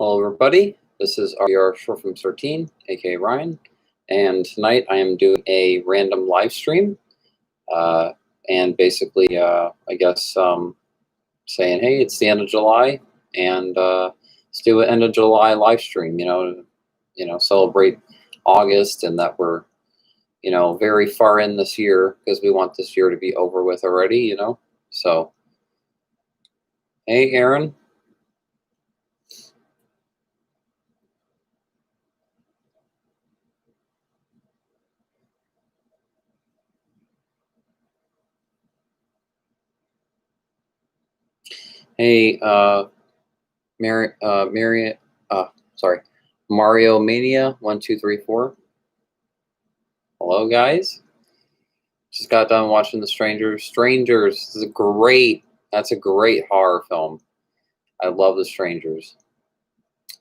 Hello, everybody. This is RBR Short Film 13, aka Ryan, and tonight I am doing a random live stream, and basically, I guess, saying, "Hey, it's the end of July, and let's do an end of July live stream." Celebrate August, and that we're, very far in this year because we want this year to be over with already. So, hey, Aaron. Hey, Mary, sorry, Mario Mania 1234. Hello, guys. Just got done watching The Strangers. Strangers is a great. That's a great horror film. I love The Strangers,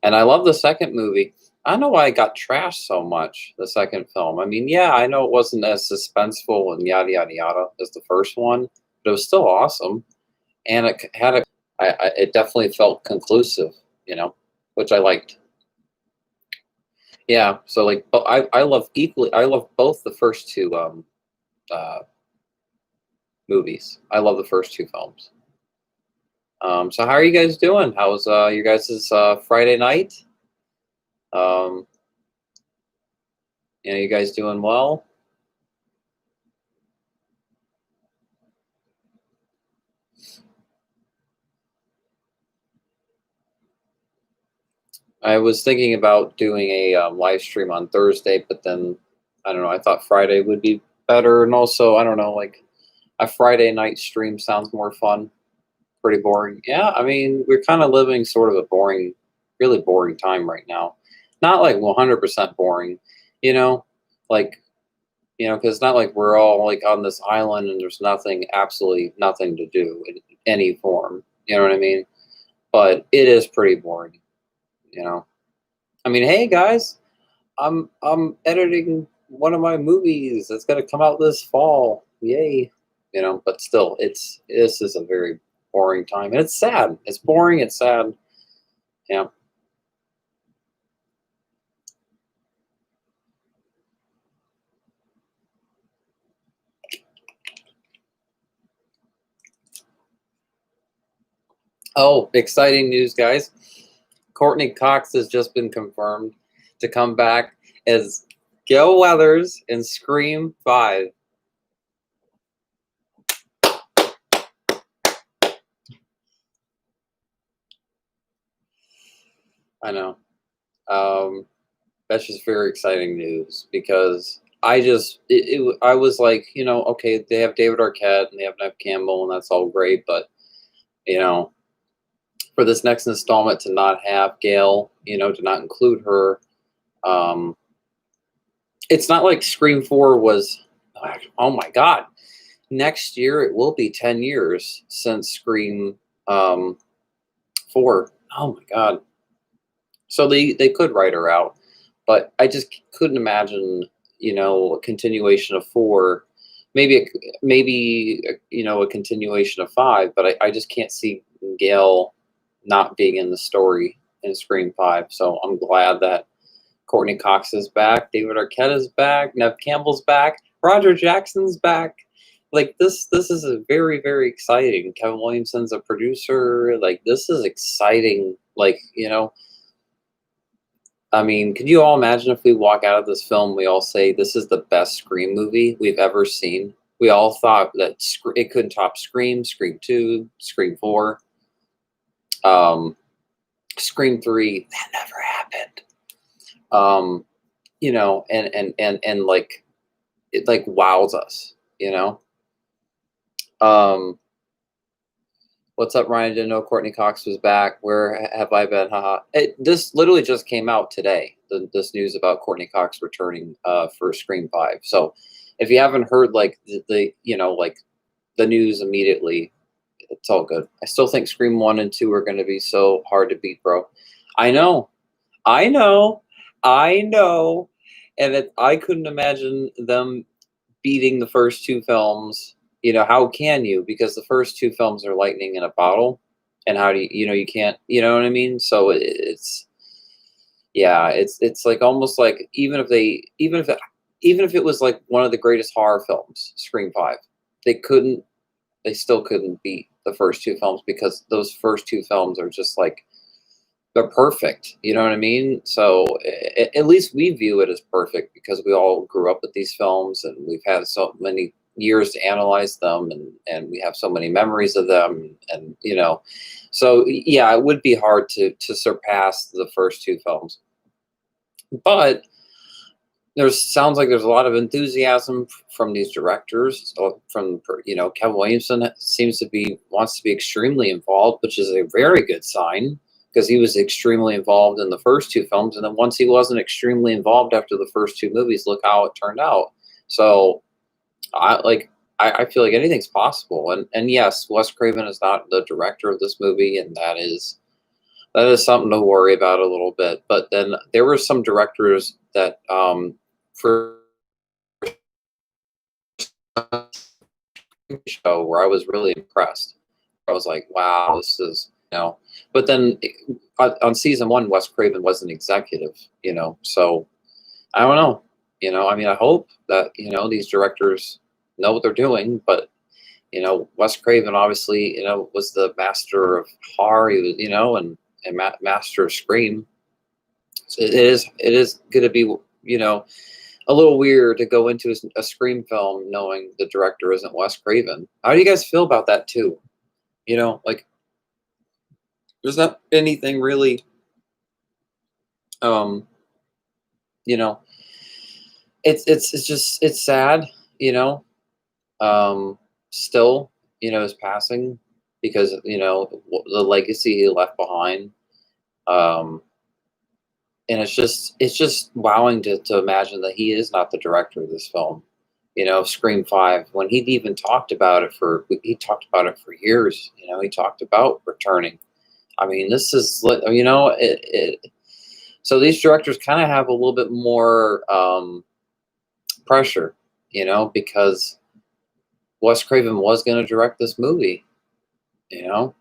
and I love the second movie. I don't know why it got trashed so much. The second film. I mean, yeah, I know it wasn't as suspenseful and yada yada yada as the first one, but it was still awesome, and it had a. It definitely felt conclusive, which I liked. Yeah, so like, but I love equally. I love both the first two uh, movies. I love the first two films. So how are you guys doing? How's your guys' Friday night? Um, you guys doing well? I was thinking about doing a live stream on Thursday, but then I don't know. I thought Friday would be better, and also I don't know, like a Friday night stream sounds more fun. Pretty boring. Yeah, I mean we're kind of living sort of a boring, really boring time right now. Not like 100% boring, you know, like because it's not like we're all like on this island and there's nothing, absolutely nothing to do in any form. You know what I mean? But it is pretty boring. You know, I mean, hey guys, I'm editing one of my movies that's gonna come out this fall. Yay! But still, this is a very boring time, and it's sad. It's boring. It's sad. Yeah. Oh, exciting news, guys! Courtney Cox has just been confirmed to come back as Gil Weathers in Scream 5. I know. That's just very exciting news because I was like, okay, they have David Arquette and they have Neve Campbell and that's all great, but you know, for this next installment to not have Gail, to not include her, um, it's not like Scream 4 was. Oh my God! Next year it will be 10 years since Scream 4. Oh my God! So they could write her out, but I just couldn't imagine, a continuation of 4, maybe a continuation of 5, but I just can't see Gail not being in the story in Scream 5. So I'm glad that Courtney Cox is back, David Arquette is back, Neve Campbell's back, Roger Jackson's back. Like this is a very very exciting. Kevin Williamson's a producer. Like this is exciting. Like I mean, could you all imagine if we walk out of this film, we all say this is the best Scream movie we've ever seen? We all thought that it couldn't top Scream, Scream 2, Scream 4, um, Scream 3. That never happened. And like it like wows us, Um, what's up, Ryan? Didn't know Courtney Cox was back. Where have I been? Haha. This literally just came out today. This news about Courtney Cox returning for Scream 5. So if you haven't heard like like the news immediately, it's all good. I still think Scream 1 and 2 are going to be so hard to beat, bro. I know. I know. I know. And I couldn't imagine them beating the first two films. How can you? Because the first two films are lightning in a bottle, And how do you can't, you know what I mean? So it's, yeah, it's like almost like even if it was like one of the greatest horror films, Scream 5, they couldn't they still couldn't beat the first two films because those first two films are just like they're perfect. You know what I mean? So at least we view it as perfect because we all grew up with these films and we've had so many years to analyze them, and we have so many memories of them, and so yeah, it would be hard to surpass the first two films. But there's sounds like there's a lot of enthusiasm from these directors. So from Kevin Williamson seems to be wants to be extremely involved, which is a very good sign because he was extremely involved in the first two films, and then once he wasn't extremely involved after the first two movies, look how it turned out. So I feel like anything's possible, and yes, Wes Craven is not the director of this movie, and that is something to worry about a little bit. But then there were some directors that for show where I was really impressed. I was like, wow, this is. But then on season one, Wes Craven was an executive, so I don't know. I mean, I hope that these directors know what they're doing, but Wes Craven obviously was the master of horror, he was, and master of Scream. So it is going to be a little weird to go into a Scream film knowing the director isn't Wes Craven. How do you guys feel about that too? Like there's not anything really, um, you know, it's just it's sad, you know, still, his passing because the legacy he left behind, um, and it's just wowing to imagine that he is not the director of this film. Scream 5, when he talked about it for years. He talked about returning. I mean, this is so these directors kind of have a little bit more pressure, because Wes Craven was going to direct this movie, you know,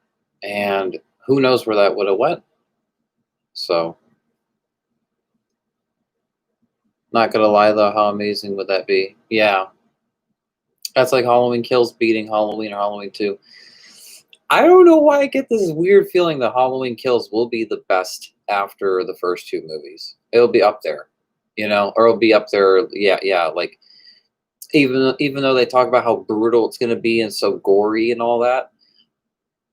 and who knows where that would have went. So, not gonna lie though, how amazing would that be? Yeah, that's like Halloween Kills beating Halloween or Halloween 2. I don't know why I get this weird feeling that Halloween Kills will be the best after the first two movies. It'll be up there, or it'll be up there. Yeah, yeah. Like even though they talk about how brutal it's going to be and so gory and all that,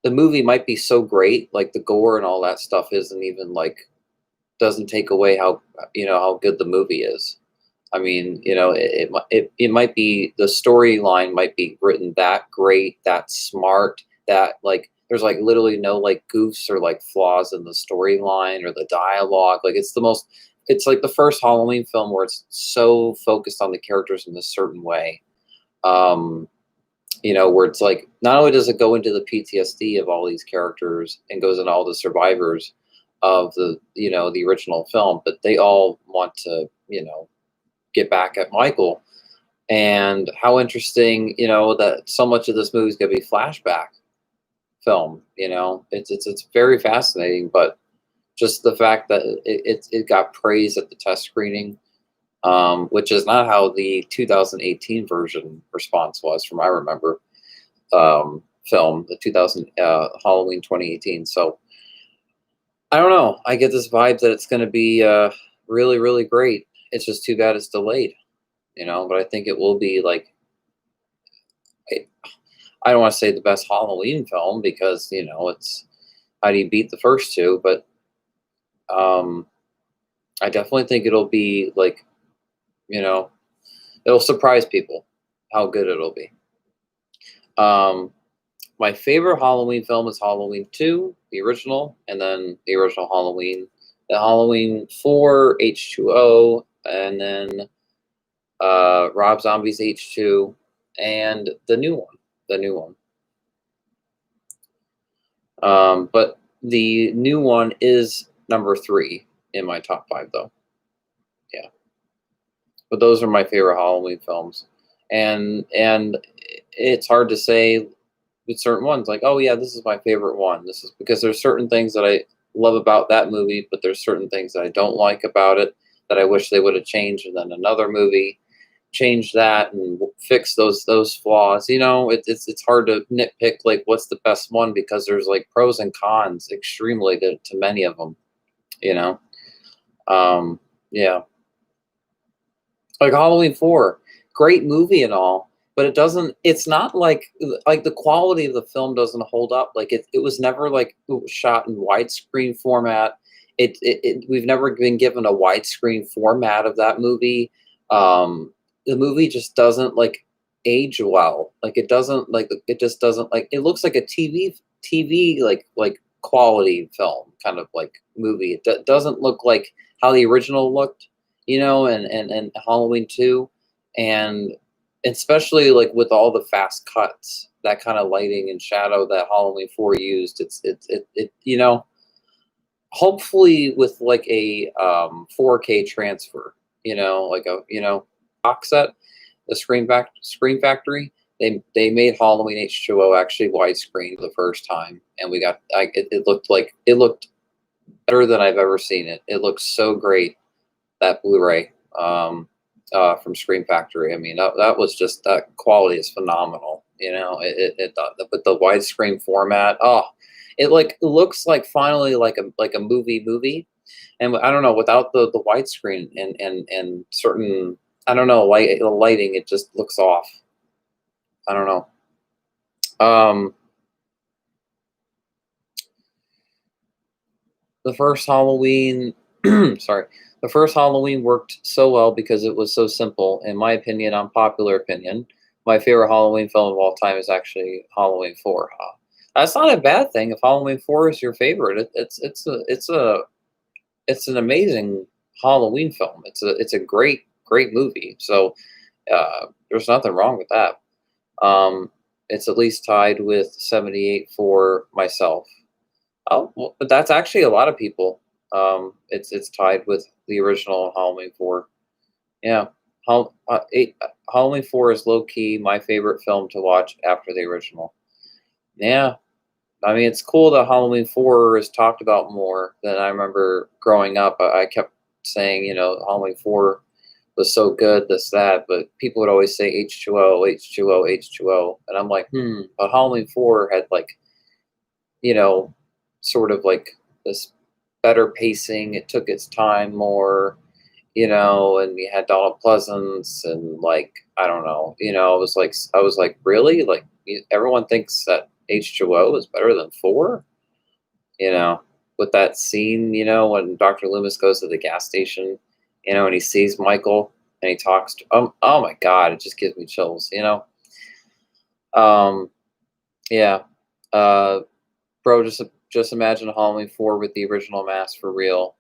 the movie might be so great. Like the gore and all that stuff isn't even like doesn't take away how good the movie is. I mean, it might be the storyline might be written that great, that smart, that like there's like literally no like goofs or like flaws in the storyline or the dialogue. Like it's like the first Halloween film where it's so focused on the characters in a certain way. Um, where it's like not only does it go into the PTSD of all these characters and goes into all the survivors of the original film, but they all want to, get back at Michael. And how interesting, that so much of this movie is going to be flashback film. It's very fascinating, but just the fact that it got praise at the test screening, which is not how the 2018 version response was, from I remember, film, the 2000 Halloween 2018. So I don't know. I get this vibe that it's going to be really, really great. It's just too bad it's delayed, but I think it will be like, I, I don't want to say the best Halloween film because, it's how do you beat the first two, but um, I definitely think it'll be like, you know, it'll surprise people how good it'll be. Um, my favorite Halloween film is Halloween 2, the original, and then the original Halloween, the Halloween 4, H2O, and then Rob Zombie's H2, and the new one. The new one. But the new one is number 3 in my top 5, though. Yeah. But those are my favorite Halloween films. And it's hard to say with certain ones, like, oh yeah, this is my favorite one. This is because there's certain things that I love about that movie, but there's certain things that I don't like about it that I wish they would have changed, and then another movie change that and fix those flaws. It's hard to nitpick like what's the best one because there's like pros and cons extremely to many of them. You know, yeah, like Halloween 4, great movie and all, but it's not like the quality of the film doesn't hold up. Like it was never like it was shot in widescreen format. We've never been given a widescreen format of that movie. The movie just doesn't like age well. Like it just doesn't like it looks like a TV like quality film kind of like movie. Doesn't look like how the original looked, and Halloween 2, and especially like with all the fast cuts, that kind of lighting and shadow that Halloween 4 used. Hopefully with like a 4K transfer, like a box set, the Screen Factory. They made Halloween H2O actually widescreen for the first time, and we got like it looked better than I've ever seen it. It looks so great, that Blu-ray from Screen Factory. I mean, that was just that quality is phenomenal. But the widescreen format, oh, it like looks like finally like a movie, and I don't know without the widescreen and certain I don't know the lighting, it just looks off. I don't know. The first Halloween, sorry, the first Halloween worked so well because it was so simple. In my opinion, unpopular opinion, my favorite Halloween film of all time is actually Halloween 4. Huh? That's not a bad thing. If Halloween 4 is your favorite, it's an amazing Halloween film. It's a great movie. So there's nothing wrong with that. It's at least tied with 78 for myself. Oh, well, but that's actually a lot of people. It's tied with the original Halloween 4. Yeah, Halloween 4 is low key my favorite film to watch after the original. Yeah, I mean it's cool that Halloween 4 is talked about more than I remember growing up. I kept saying, Halloween 4 was so good, this that, but people would always say H2O, H2O, H2O, and I'm like, but Halloween 4 had like you know, sort of like this better pacing. It took its time more, and we had Donald Pleasance and like I don't know, I was like really like everyone thinks that H2O is better than 4, you know, with that scene, when Dr. Loomis goes to the gas station, and he sees Michael and he talks to oh my god, it just gives me chills. Um yeah. Uh Bro, just imagine Halloween 4 with the original mask for real.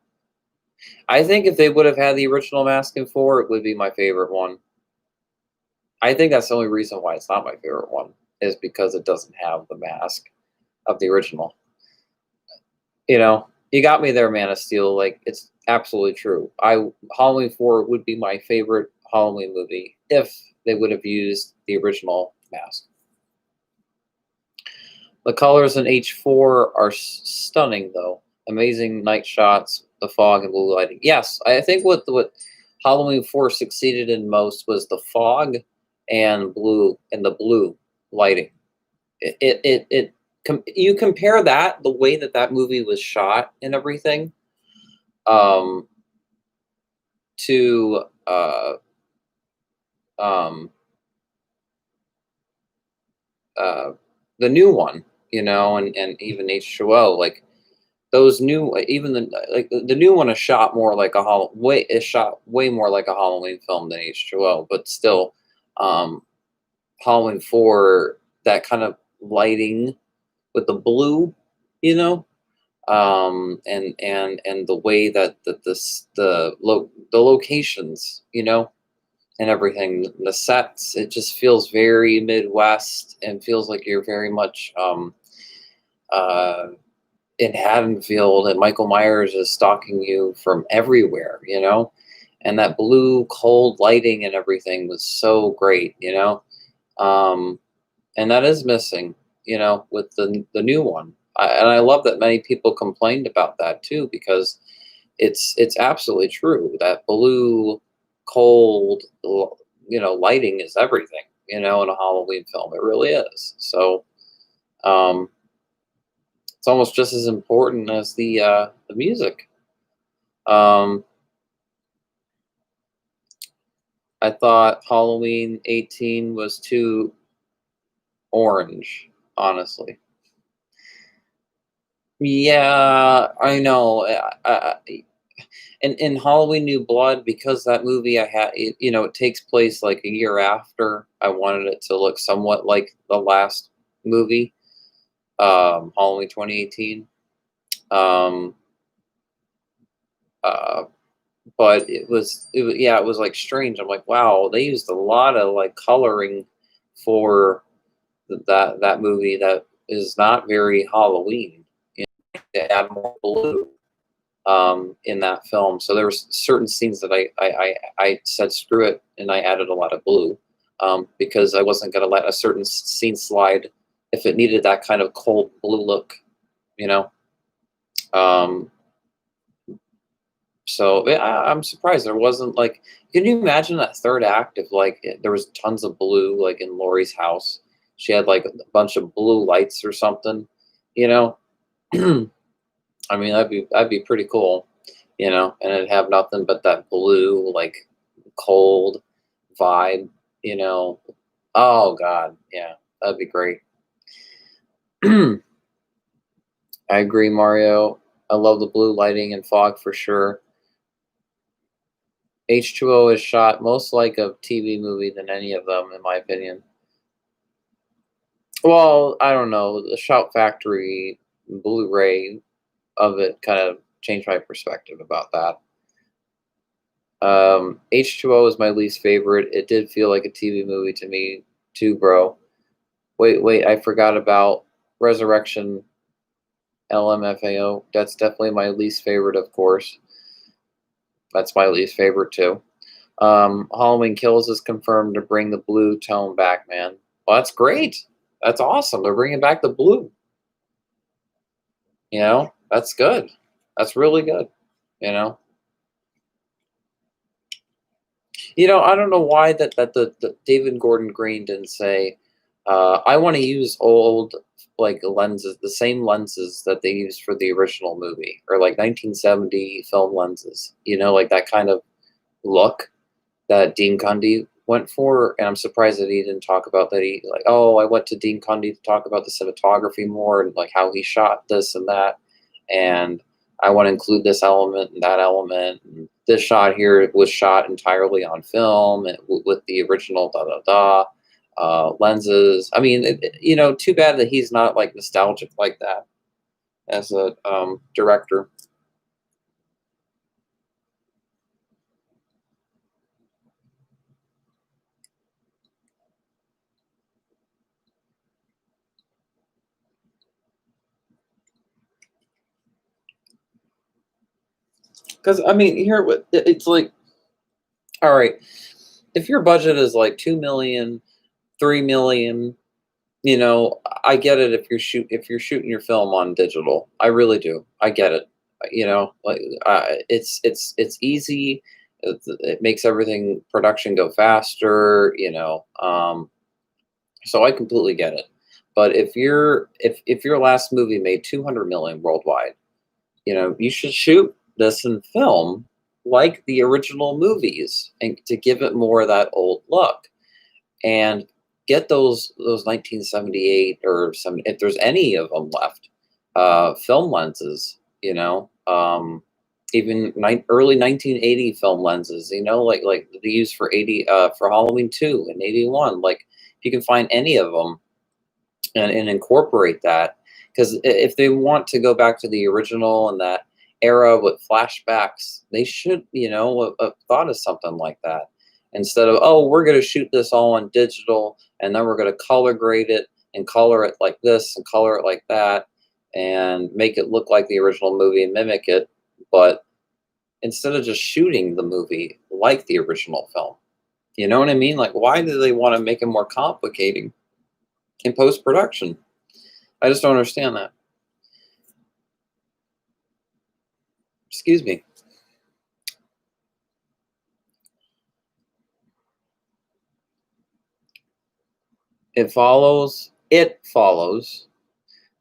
I think if they would have had the original mask in 4, it would be my favorite one. I think that's the only reason why it's not my favorite one is because it doesn't have the mask of the original. You got me there, Man of Steel. Like it's absolutely true. Halloween 4 would be my favorite Halloween movie if they would have used the original mask. The colors in H4 are stunning, though. Amazing night shots, the fog and blue lighting. Yes, I think what Halloween 4 succeeded in most was the fog and the blue lighting. You compare that the way that movie was shot and everything, um, to um, uh, the new one, and even H2O, like those new even the new one is shot more like a way is shot way more like a Halloween film than H2O, but still, um, Halloween 4, that kind of lighting with the blue, you know, and the way that the locations, and everything, the sets, it just feels very Midwest and feels like you're very much uh in Haddonfield, and Michael Myers is stalking you from everywhere. And that blue, cold lighting and everything was so great. Um, and that is missing. with the new one. And I love that many people complained about that too, because it's absolutely true that blue, cold, lighting is everything, in a Halloween film. It really is. So um, it's almost just as important as the music. Um, I thought Halloween 18 was too orange, honestly. Yeah, I know. In Halloween New Blood, because that movie it takes place like a year after. I wanted it to look somewhat like the last movie, Halloween 2018. Um, uh, but yeah, it was like strange. I'm like, wow, they used a lot of like coloring for that movie that is not very Halloween. To add more blue in that film. So there were certain scenes that I said screw it, and I added a lot of blue because I wasn't going to let a certain scene slide if it needed that kind of cold blue look, you know. Um, so I'm surprised there wasn't like. Can you imagine that third act if like there was tons of blue like in Laurie's house? She had like a bunch of blue lights or something, you know. I mean, that'd be pretty cool, and it'd have nothing but that blue, like cold vibe, you know. Oh God, yeah, that'd be great. I agree, Mario. I love the blue lighting and fog for sure. H2O is shot most like a TV movie than any of them, in my opinion. Well, I don't know. The Shout Factory Blu-ray of it kind of changed my perspective about that. H2O is my least favorite. It did feel like a TV movie to me too, bro. Wait, I forgot about Resurrection LMFAO. That's definitely my least favorite, of course. That's my least favorite too. Halloween Kills is confirmed to bring the blue tone back, man. Well, that's great. That's awesome. They're bringing back the blue. That's good. That's really good. You know, I don't know why that the David Gordon Green didn't say, I want to use old like lenses, the same lenses that they used for the original movie, or like 1970 film lenses. Like that kind of look that Dean Cundey went for, and I'm surprised that he didn't talk about that. He like, oh, I went to Dean Cundey to talk about the cinematography more and like how he shot this and that, and I want to include this element and that element. And this shot here was shot entirely on film and with the original lenses. I mean, too bad that he's not like nostalgic like that as a director. Because I mean, here it's like, all right, if your budget is like 2 million, 3 million, I get it if you're shooting your film on digital. I really do. I get it. Like it's easy. It makes everything production go faster. So I completely get it. But if your last movie made 200 million worldwide, you should shoot this in film like the original movies and to give it more of that old look and get those 1978 or some, if there's any of them left, film lenses, even early 1980 film lenses, like they used for 80 for Halloween 2 and 81. Like if you can find any of them and incorporate that, because if they want to go back to the original and that era with flashbacks, they should have thought of something like that instead of, oh, we're going to shoot this all on digital and then we're going to color grade it and color it like this and color it like that and make it look like the original movie and mimic it. But instead of just shooting the movie like the original film, you know what I mean? Like, why do they want to make it more complicating in post production? I just don't understand that. Excuse me. It follows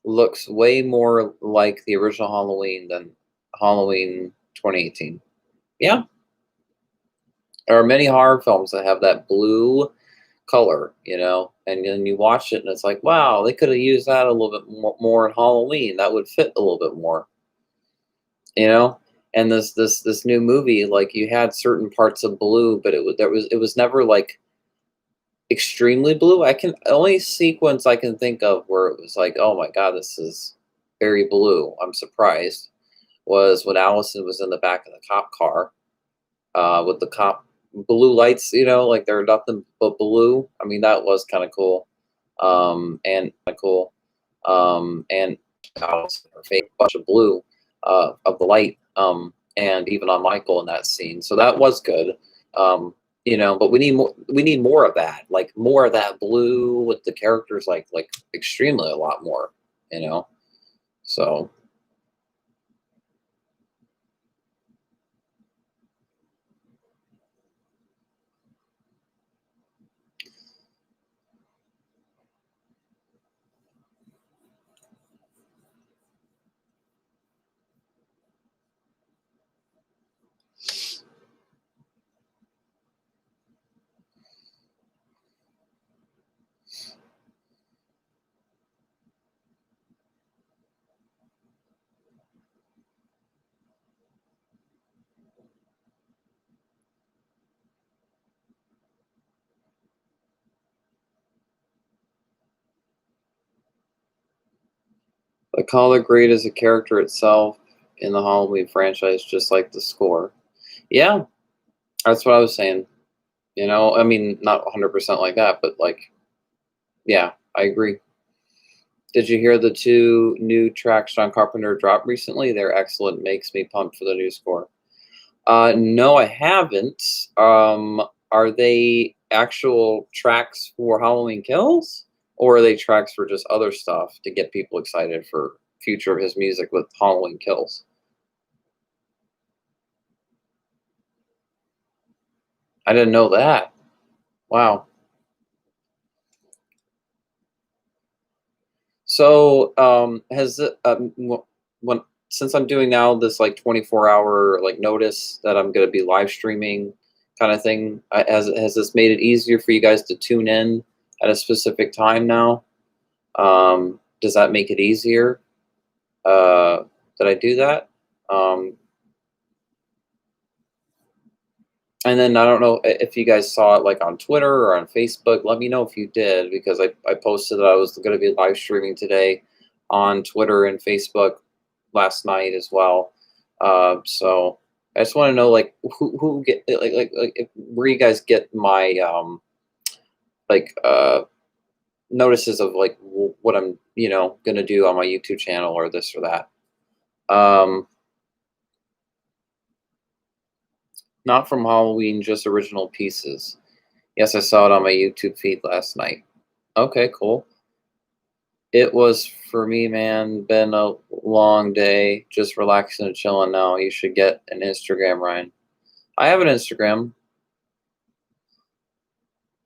looks way more like the original Halloween than Halloween 2018. Yeah, there are many horror films that have that blue color, and then you watch it and it's like, wow, they could have used that a little bit more in Halloween. That would fit a little bit more, you know. And this new movie, like you had certain parts of blue, but it was never like extremely blue. I can only sequence I can think of where it was like, oh my god, this is very blue. I'm surprised. Was when Allison was in the back of the cop car, with the cop blue lights, like they're nothing but blue. I mean, that was kind of cool. And Allison, her face, bunch of blue, of the light, and even on Michael in that scene. So that was good. But we need more of that, like more of that blue with the characters, like extremely a lot more, you know. So the color grade is a character itself in the Halloween franchise, just like the score. Yeah, that's what I was saying. I mean, not 100% like that, but like, yeah, I agree. Did you hear the two new tracks John Carpenter dropped recently? They're excellent. Makes me pumped for the new score. No, I haven't. Are they actual tracks for Halloween Kills, or are they tracks for just other stuff to get people excited for future of his music with Halloween Kills? I didn't know that. Wow. So, has it, when since I'm doing now this like 24-hour like notice that I'm going to be live streaming kind of thing, has this made it easier for you guys to tune in at a specific time now? Does that make it easier? Did I do that? Um, and then I don't know if you guys saw it like on Twitter or on Facebook. Let me know if you did, because I posted that I was going to be live streaming today on Twitter and Facebook last night as well. So I just want to know like who get where you guys get my like notices of like what I'm gonna do on my YouTube channel or this or that. Um, Not from Halloween, just original pieces. Yes, I saw it on my YouTube feed last night. Okay, cool. It was for me, man. Been a long day, just relaxing and chilling now. You should get an Instagram, Ryan. I have an Instagram.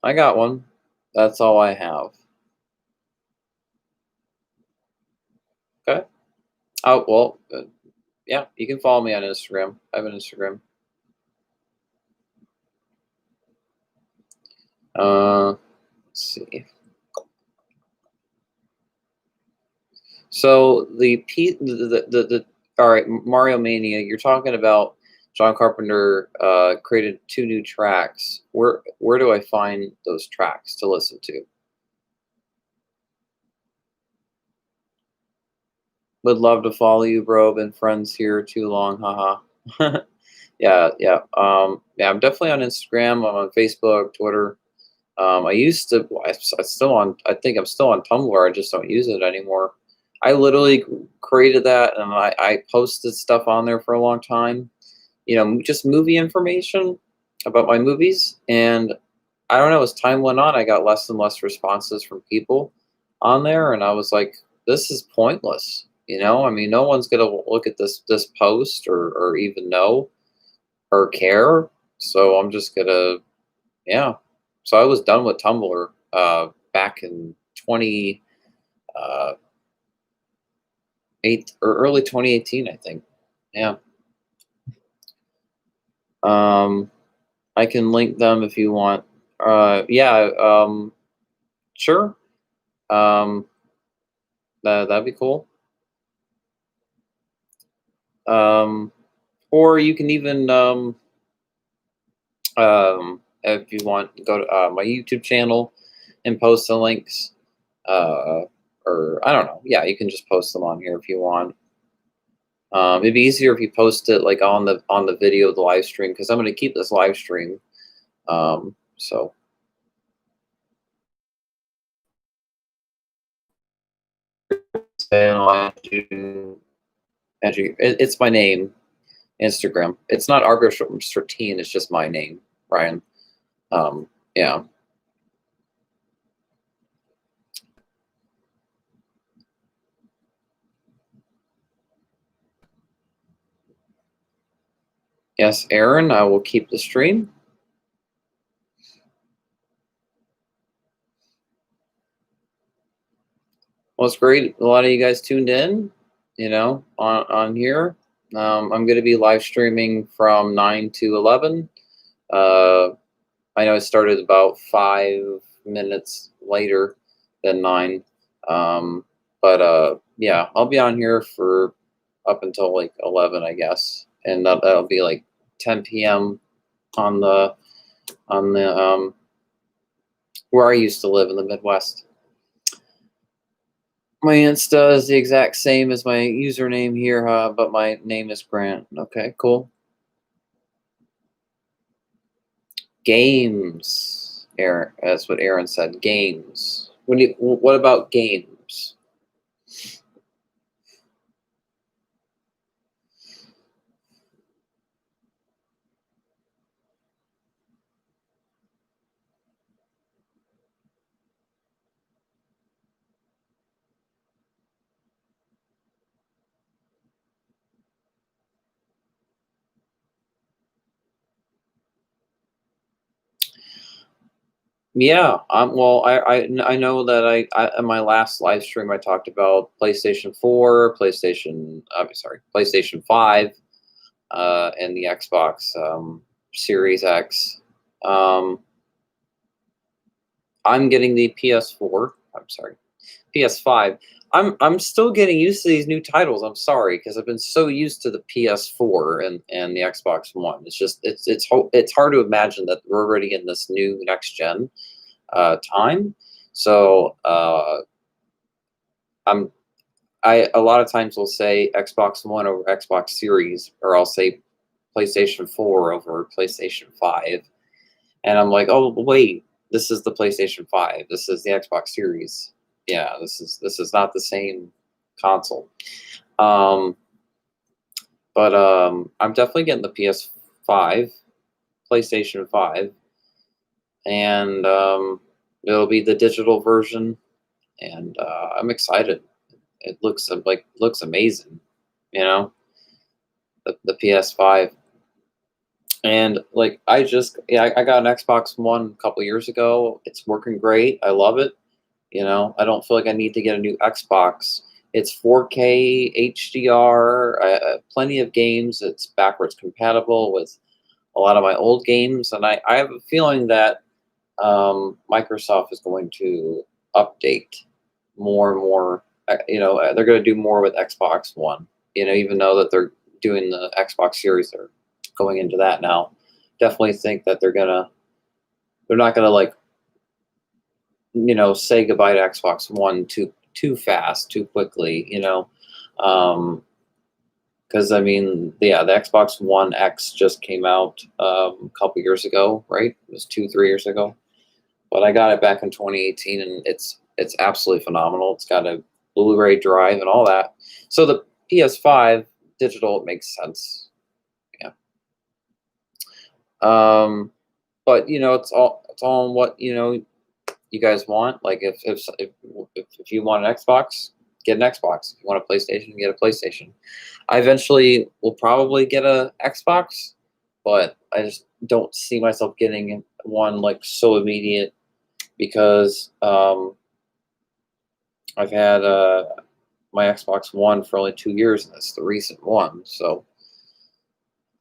I got one. That's all I have. Okay. Oh, well, yeah, you can follow me on Instagram. I have an Instagram. Let's see. So the all right, Mario Mania. You're talking about John Carpenter created two new tracks. Where do I find those tracks to listen to? Would love to follow you, bro. Been friends here too long, haha. Yeah, yeah. Yeah, I'm definitely on Instagram. I'm on Facebook, Twitter. I used to. I still on. I think I'm still on Tumblr. I just don't use it anymore. I literally created that, and I posted stuff on there for a long time. Just movie information about my movies, and I don't know. As time went on, I got less and less responses from people on there, and I was like, this is pointless. You know, I mean, no one's gonna look at this post or even know or care. So I'm just gonna, yeah. So I was done with Tumblr back in 20 uh, eight or early 2018, I think. Yeah. Um, I can link them if you want. Yeah. Sure. Um, that'd be cool. Um, or you can even if you want, go to my YouTube channel and post the links. Uh, or I don't know. Yeah, you can just post them on here if you want. It'd be easier if you post it like on the video of the live stream because I'm going to keep this live stream. So and it's my name, Instagram. It's not Arbor13. It's just my name, Ryan. Yeah. Yes, Aaron. I will keep the stream. Well, it's great. A lot of you guys tuned in, you know, on here. I'm going to be live streaming from 9 to 11. I know it started about 5 minutes later than 9. But yeah, I'll be on here for up until like 11, I guess. And that'll be like 10 p.m. on the where I used to live in the Midwest. My Insta is the exact same as my username here, but my name is Grant. Okay, cool. Games, Aaron. That's what Aaron said. Games. What about games? Yeah. Well, I know that I in my last live stream I talked about PlayStation 4, I'm sorry, PlayStation 5, and the Xbox Series X. Um, I'm getting the PS4. I'm sorry, PS5. I'm still getting used to these new titles. I'm sorry because I've been so used to the PS4 and the Xbox One. It's just it's hard to imagine that we're already in this new next gen time. So I'm I a lot of times will say Xbox One over Xbox Series, or I'll say PlayStation 4 over PlayStation 5, and I'm like, oh wait, this is the PlayStation 5. This is the Xbox Series. Yeah, this is not the same console. Um, but I'm definitely getting the PS5, PlayStation 5, and it'll be the digital version, and I'm excited. It looks amazing, you know, the PS5. And like I got an Xbox One a couple years ago. It's working great. I love it. You know, I don't feel like I need to get a new Xbox. It's 4K HDR, plenty of games. It's backwards compatible with a lot of my old games, and I have a feeling that Microsoft is going to update more and more. You know, they're going to do more with Xbox One. You know, even though that they're doing the Xbox Series, they're going into that now. Definitely think that they're not gonna like, you know, say goodbye to Xbox One too fast, too quickly. You know, because I mean, yeah, the Xbox One X just came out a couple years ago, right? It was 2 3 years ago, but I got it back in 2018, and it's absolutely phenomenal. It's got a Blu-ray drive and all that. So the PS5 digital, it makes sense. Yeah. But you know, it's all on what, you know, you guys want. Like if you want an Xbox, get an Xbox. If you want a PlayStation, get a PlayStation. I eventually will probably get a Xbox, but I just don't see myself getting one like so immediate because I've had my Xbox One for only 2 years, and that's the recent one. So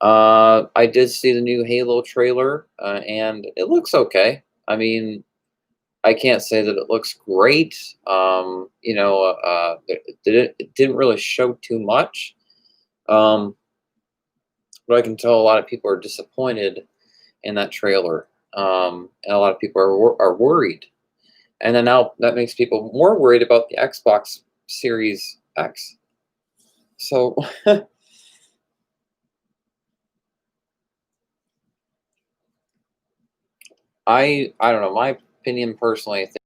I did see the new Halo trailer, and it looks okay. I mean, I can't say that it looks great. It didn't really show too much. Um, but I can tell a lot of people are disappointed in that trailer, and a lot of people are worried. And then now that makes people more worried about the Xbox Series X. So I don't know. My opinion personally, I think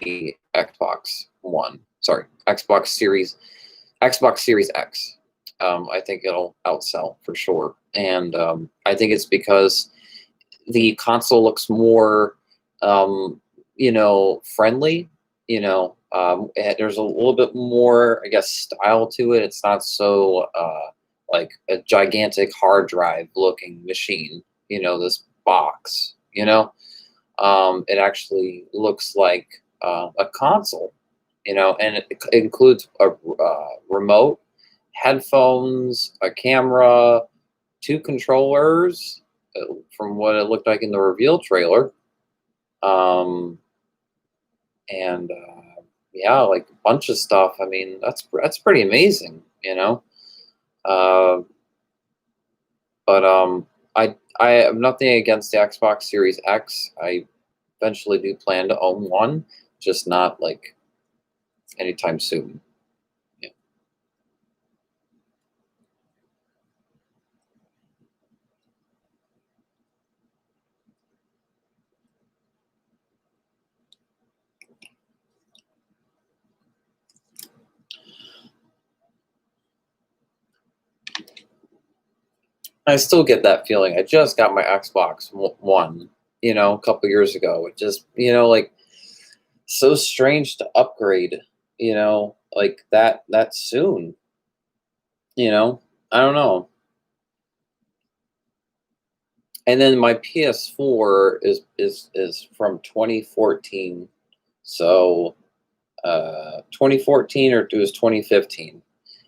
the Xbox One, sorry, Xbox Series X. I think it'll outsell for sure, and I think it's because the console looks more, friendly. There's a little bit more, I guess, style to it. It's not so like a gigantic hard drive looking machine. This box. It actually looks like a console. And it includes a remote, headphones, a camera, two controllers, from what it looked like in the reveal trailer, um, and yeah, like a bunch of stuff. I mean, that's pretty amazing. Uh, but I have nothing against the Xbox Series X. I eventually do plan to own one, just not like anytime soon. Yeah. I still get that feeling. I just got my Xbox One, a couple years ago. It just, like so strange to upgrade, like that soon. You know, I don't know. And then my PS4 is from 2014, so 2014 or it was 2015.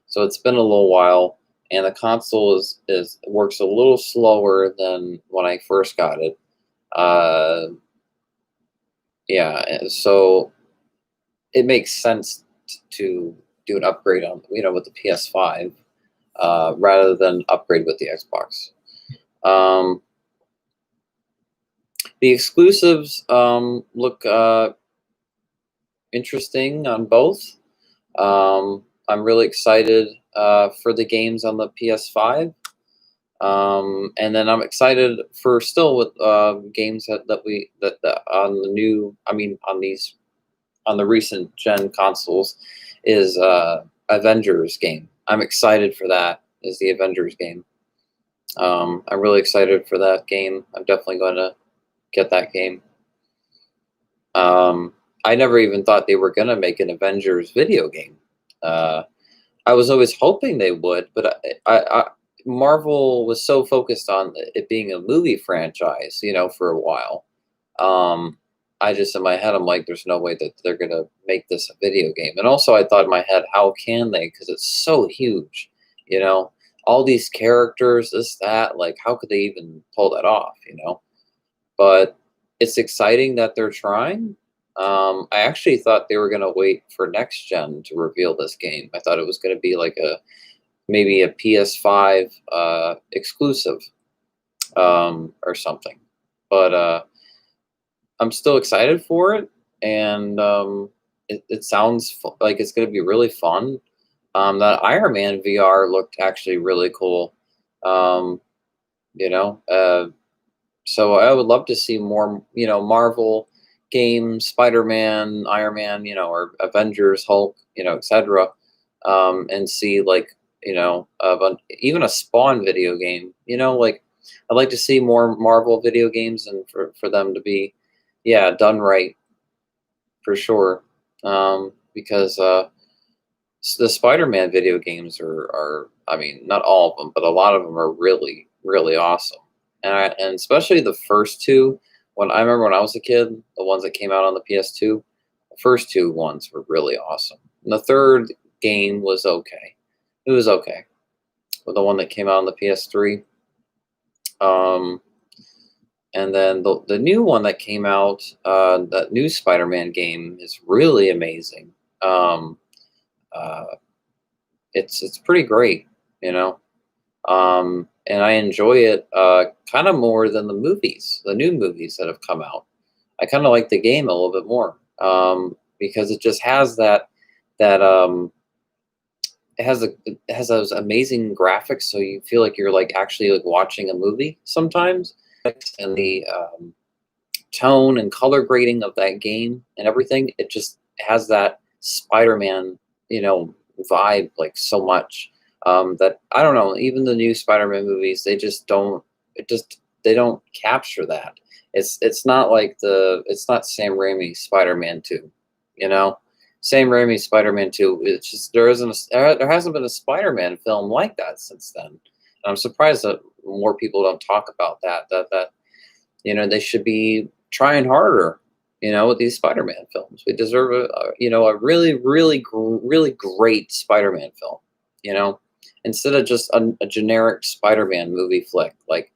So it's been a little while, and the console is works a little slower than when I first got it. Uh, yeah, and so it makes sense to do an upgrade on with the PS5 rather than upgrade with the Xbox. Um, the exclusives look interesting on both. I'm really excited for the games on the PS5. And then I'm excited for still with games that on the new, I mean, on the recent gen consoles is Avengers game. I'm excited for that. Is the Avengers game? I'm really excited for that game. I'm definitely going to get that game. I never even thought they were going to make an Avengers video game. Uh, I was always hoping they would, but Marvel was so focused on it being a movie franchise, for a while. I just in my head, I'm like, there's no way that they're gonna make this a video game. And also, I thought in my head, how can they? Because it's so huge, you know, all these characters, this, that. Like, how could they even pull that off? But it's exciting that they're trying. I actually thought they were gonna wait for next gen to reveal this game. I thought it was gonna be like maybe a PS5 exclusive or something. But I'm still excited for it, and it sounds like it's going to be really fun. That Iron Man VR looked actually really cool. Um, you know, uh, so I would love to see more, Marvel games, Spider-Man, Iron Man, or Avengers, Hulk, etc. And see like, even a Spawn video game. Like I'd like to see more Marvel video games and for them to be, yeah, done right for sure. because the Spider-Man video games are, I mean, not all of them, but a lot of them are really, really awesome. And especially the first two. When I remember when I was a kid, the ones that came out on the PS2, the first two ones were really awesome. And the third game was okay. It was okay. But the one that came out on the PS3, um, and then the new one that came out, that new Spider-Man game is really amazing. Um, uh, it's pretty great, you know. And I enjoy it kind of more than the new movies that have come out. I kind of like the game a little bit more because it just has that it has those amazing graphics, so you feel like you're like actually like watching a movie sometimes, and the tone and color grading of that game and everything, it just has that Spider-Man, vibe like so much that I don't know. Even the new Spider-Man movies, they just don't. It just they don't capture that. It's not like it's not Sam Raimi Spider-Man 2, you know. Sam Raimi Spider-Man 2. It's just there hasn't been a Spider-Man film like that since then. And I'm surprised that more people don't talk about that. They should be trying harder, with these Spider-Man films. We deserve a really, really, really great Spider-Man film, instead of just a generic Spider-Man movie flick. Like,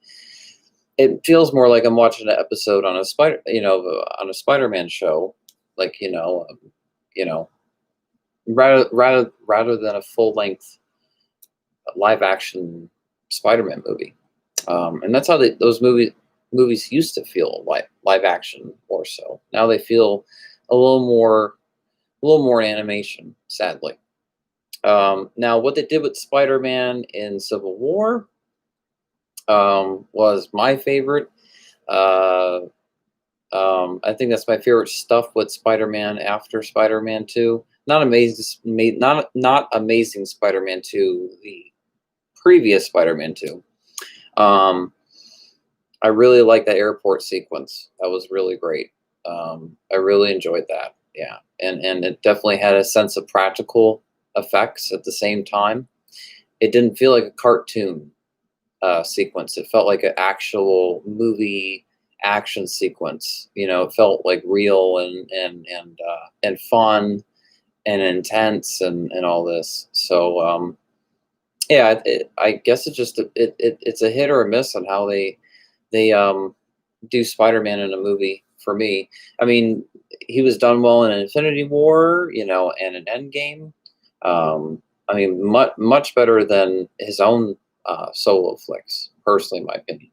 it feels more like I'm watching an episode on on a Spider-Man show, like, you know, rather than a full-length live action Spider-Man movie. And that's how those movies used to feel, like live action more so. Now they feel a little more animation, sadly. Now, what they did with Spider-Man in Civil War was my favorite. Uh, I think that's my favorite stuff with Spider-Man after Spider-Man 2. Not amazing, not amazing Spider-Man 2. The previous Spider-Man 2. I really like that airport sequence. That was really great. I really enjoyed that. Yeah, and it definitely had a sense of practical effects at the same time. It didn't feel like a cartoon sequence. It felt like an actual movie action sequence. It felt like real and fun and intense and all this. So yeah, I guess it's a hit or a miss on how they do Spider-Man in a movie for me. I mean, he was done well in Infinity War, and an Endgame. I mean, much better than his own solo flicks, personally, in my opinion.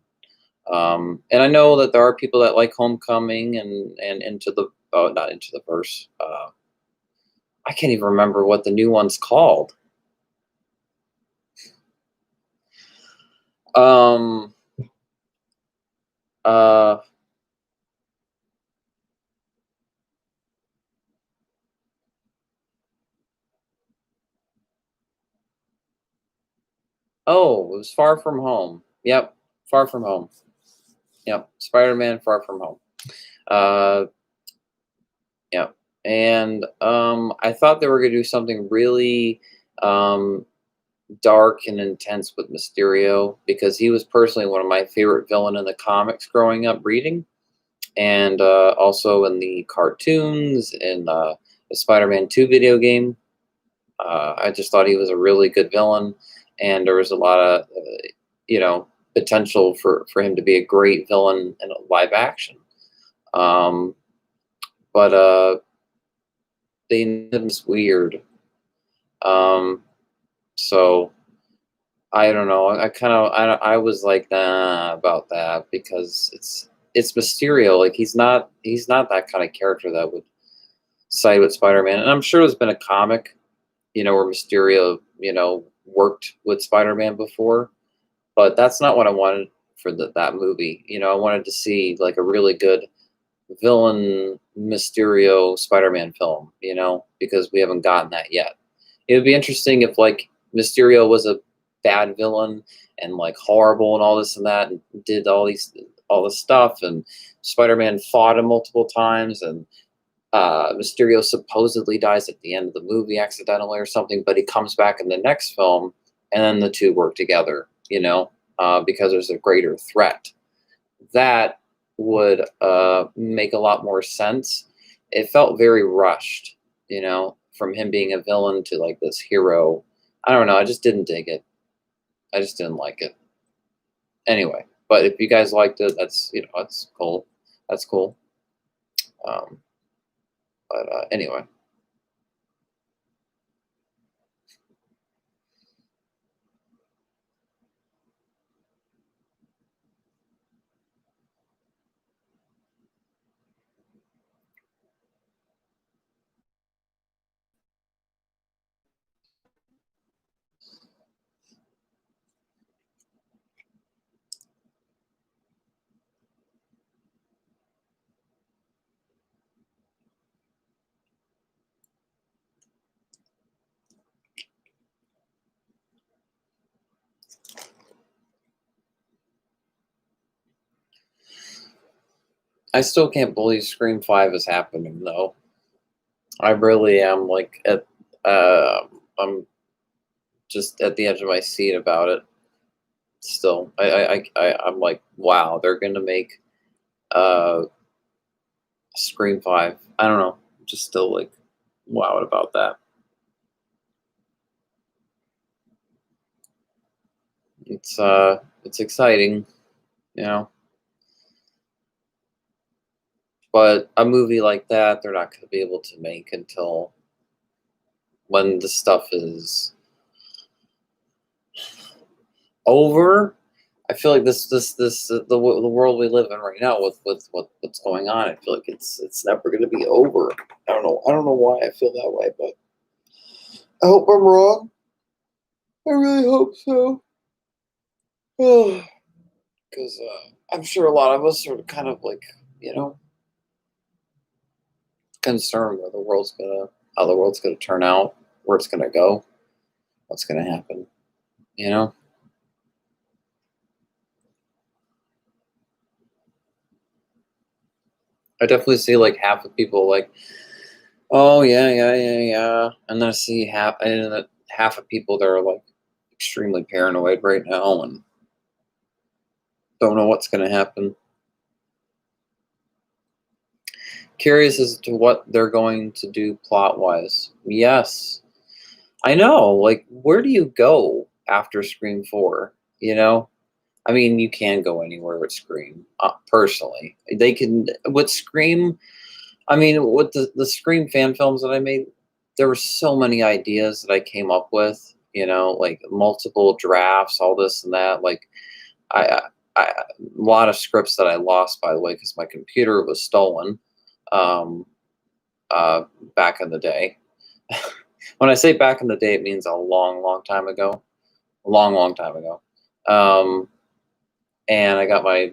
And I know that there are people that like Homecoming and not Into the Verse. I can't even remember what the new one's called. Um, uh, oh, it was Far From Home. Yep, Far From Home. Yep, Spider-Man Far From Home. Uh, yep. And I thought they were going to do something really um, dark and intense with Mysterio because he was personally one of my favorite villain in the comics growing up reading, and also in the cartoons in the Spider-Man 2 video game. I just thought he was a really good villain, and there was a lot of potential for him to be a great villain in a live action. Um, but they made him weird. Um, so I don't know. I was like nah about that because it's Mysterio. Like he's not that kind of character that would side with Spider-Man. And I'm sure there's been a comic, where Mysterio, worked with Spider-Man before, but that's not what I wanted for that movie. I wanted to see like a really good villain Mysterio Spider-Man film, because we haven't gotten that yet. It would be interesting if like Mysterio was a bad villain and like horrible and all this and that and did all this stuff and Spider-Man fought him multiple times and Mysterio supposedly dies at the end of the movie accidentally or something, but he comes back in the next film, and then the two work together, because there's a greater threat. That would make a lot more sense. It felt very rushed, from him being a villain to like this hero. I don't know. I just didn't dig it. I just didn't like it. Anyway, but if you guys liked it, that's cool. That's cool. Um, but anyway. I still can't believe Scream 5 is happening though. I really am like I'm just at the edge of my seat about it. Still, I'm like, wow, they're gonna make uh Scream 5. I don't know, just still like wowed about that. It's exciting, you know. But a movie like that, they're not gonna be able to make until when the stuff is over. I feel like the world we live in right now with what's going on. I feel like it's never going to be over. I don't know. I don't know why I feel that way, but I hope I'm wrong. I really hope so. Because I'm sure a lot of us are kind of like concerned where the world's gonna how the world's gonna turn out, where it's gonna go, what's gonna happen. You know. I definitely see like half of people like, oh yeah, yeah, yeah, yeah, and then I see half of people that are like extremely paranoid right now and don't know what's going to happen. Curious as to what they're going to do plot wise. Yes, I know. Like, where do you go after Scream 4? You know, I mean, you can go anywhere with Scream. Personally, they can with Scream. I mean, with the Scream fan films that I made, there were so many ideas that I came up with. Like multiple drafts, all this and that. Like, I, a lot of scripts that I lost, by the way, because my computer was stolen um, uh, back in the day. When I say back in the day, it means a long, long time ago. A long, long time ago. Um, and I got my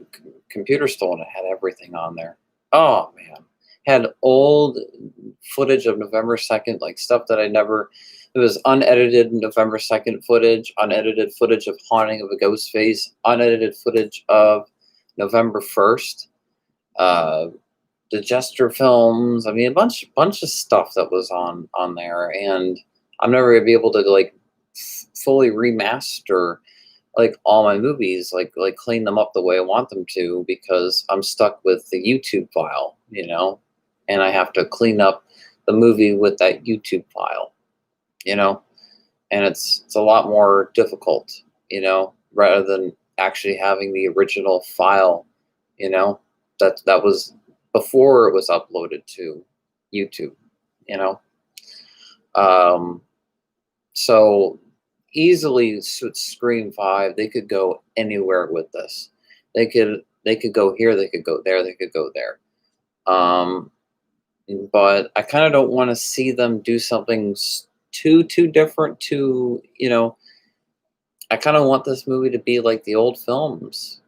computer stolen. It had everything on there. Oh man, had old footage of November 2nd, like stuff that I never. It was unedited November 2nd footage, unedited footage of Haunting of a Ghost Face, unedited footage of November 1st, uh, the Jester films. I mean, a bunch of stuff that was on there, and I'm never gonna be able to like fully remaster like all my movies, like clean them up the way I want them to, because I'm stuck with the YouTube file, and I have to clean up the movie with that YouTube file, you know, and it's a lot more difficult, rather than actually having the original file, you know, that was before it was uploaded to YouTube, you know. Um, so easily with Scream 5, they could go anywhere with this. They could go here, they could go there, they could go there. Um, but I kind of don't want to see them do something too different. I kind of want this movie to be like the old films,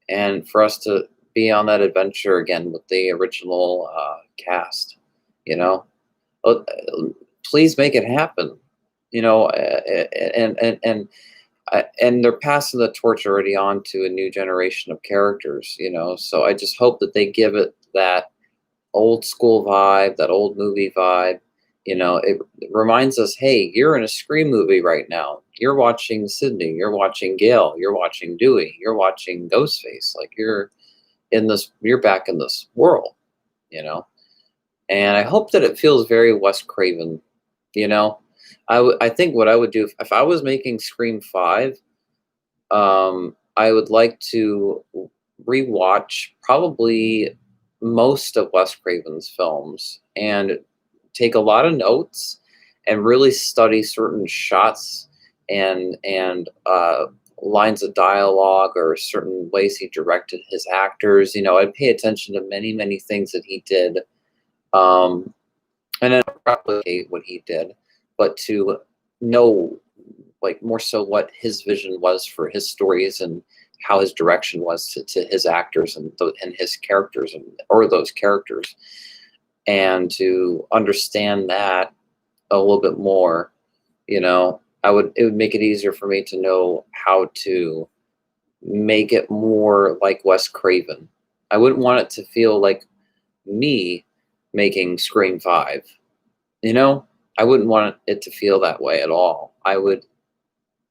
and for us to be on that adventure again with the original cast. You know, Uh, please make it happen. And they're passing the torch already on to a new generation of characters. So I just hope that they give it that old school vibe, that old movie vibe. It reminds us, hey, you're in a Scream movie right now. You're watching Sydney, you're watching Gail, you're watching Dewey, you're watching Ghostface. Like you're back in this world, you know. And I hope that it feels very Wes Craven. You know, I think what I would do if I was making Scream 5, I would like to rewatch probably most of Wes Craven's films and take a lot of notes and really study certain shots and lines of dialogue or certain ways he directed his actors. I'd pay attention to many things that he did, um, and then replicate what he did, but to know, like, more so what his vision was for his stories and how his direction was to his actors and his characters or those characters, and to understand that a little bit more. It would make it easier for me to know how to make it more like Wes Craven. I wouldn't want it to feel like me making Scream 5. You know, I wouldn't want it to feel that way at all. I would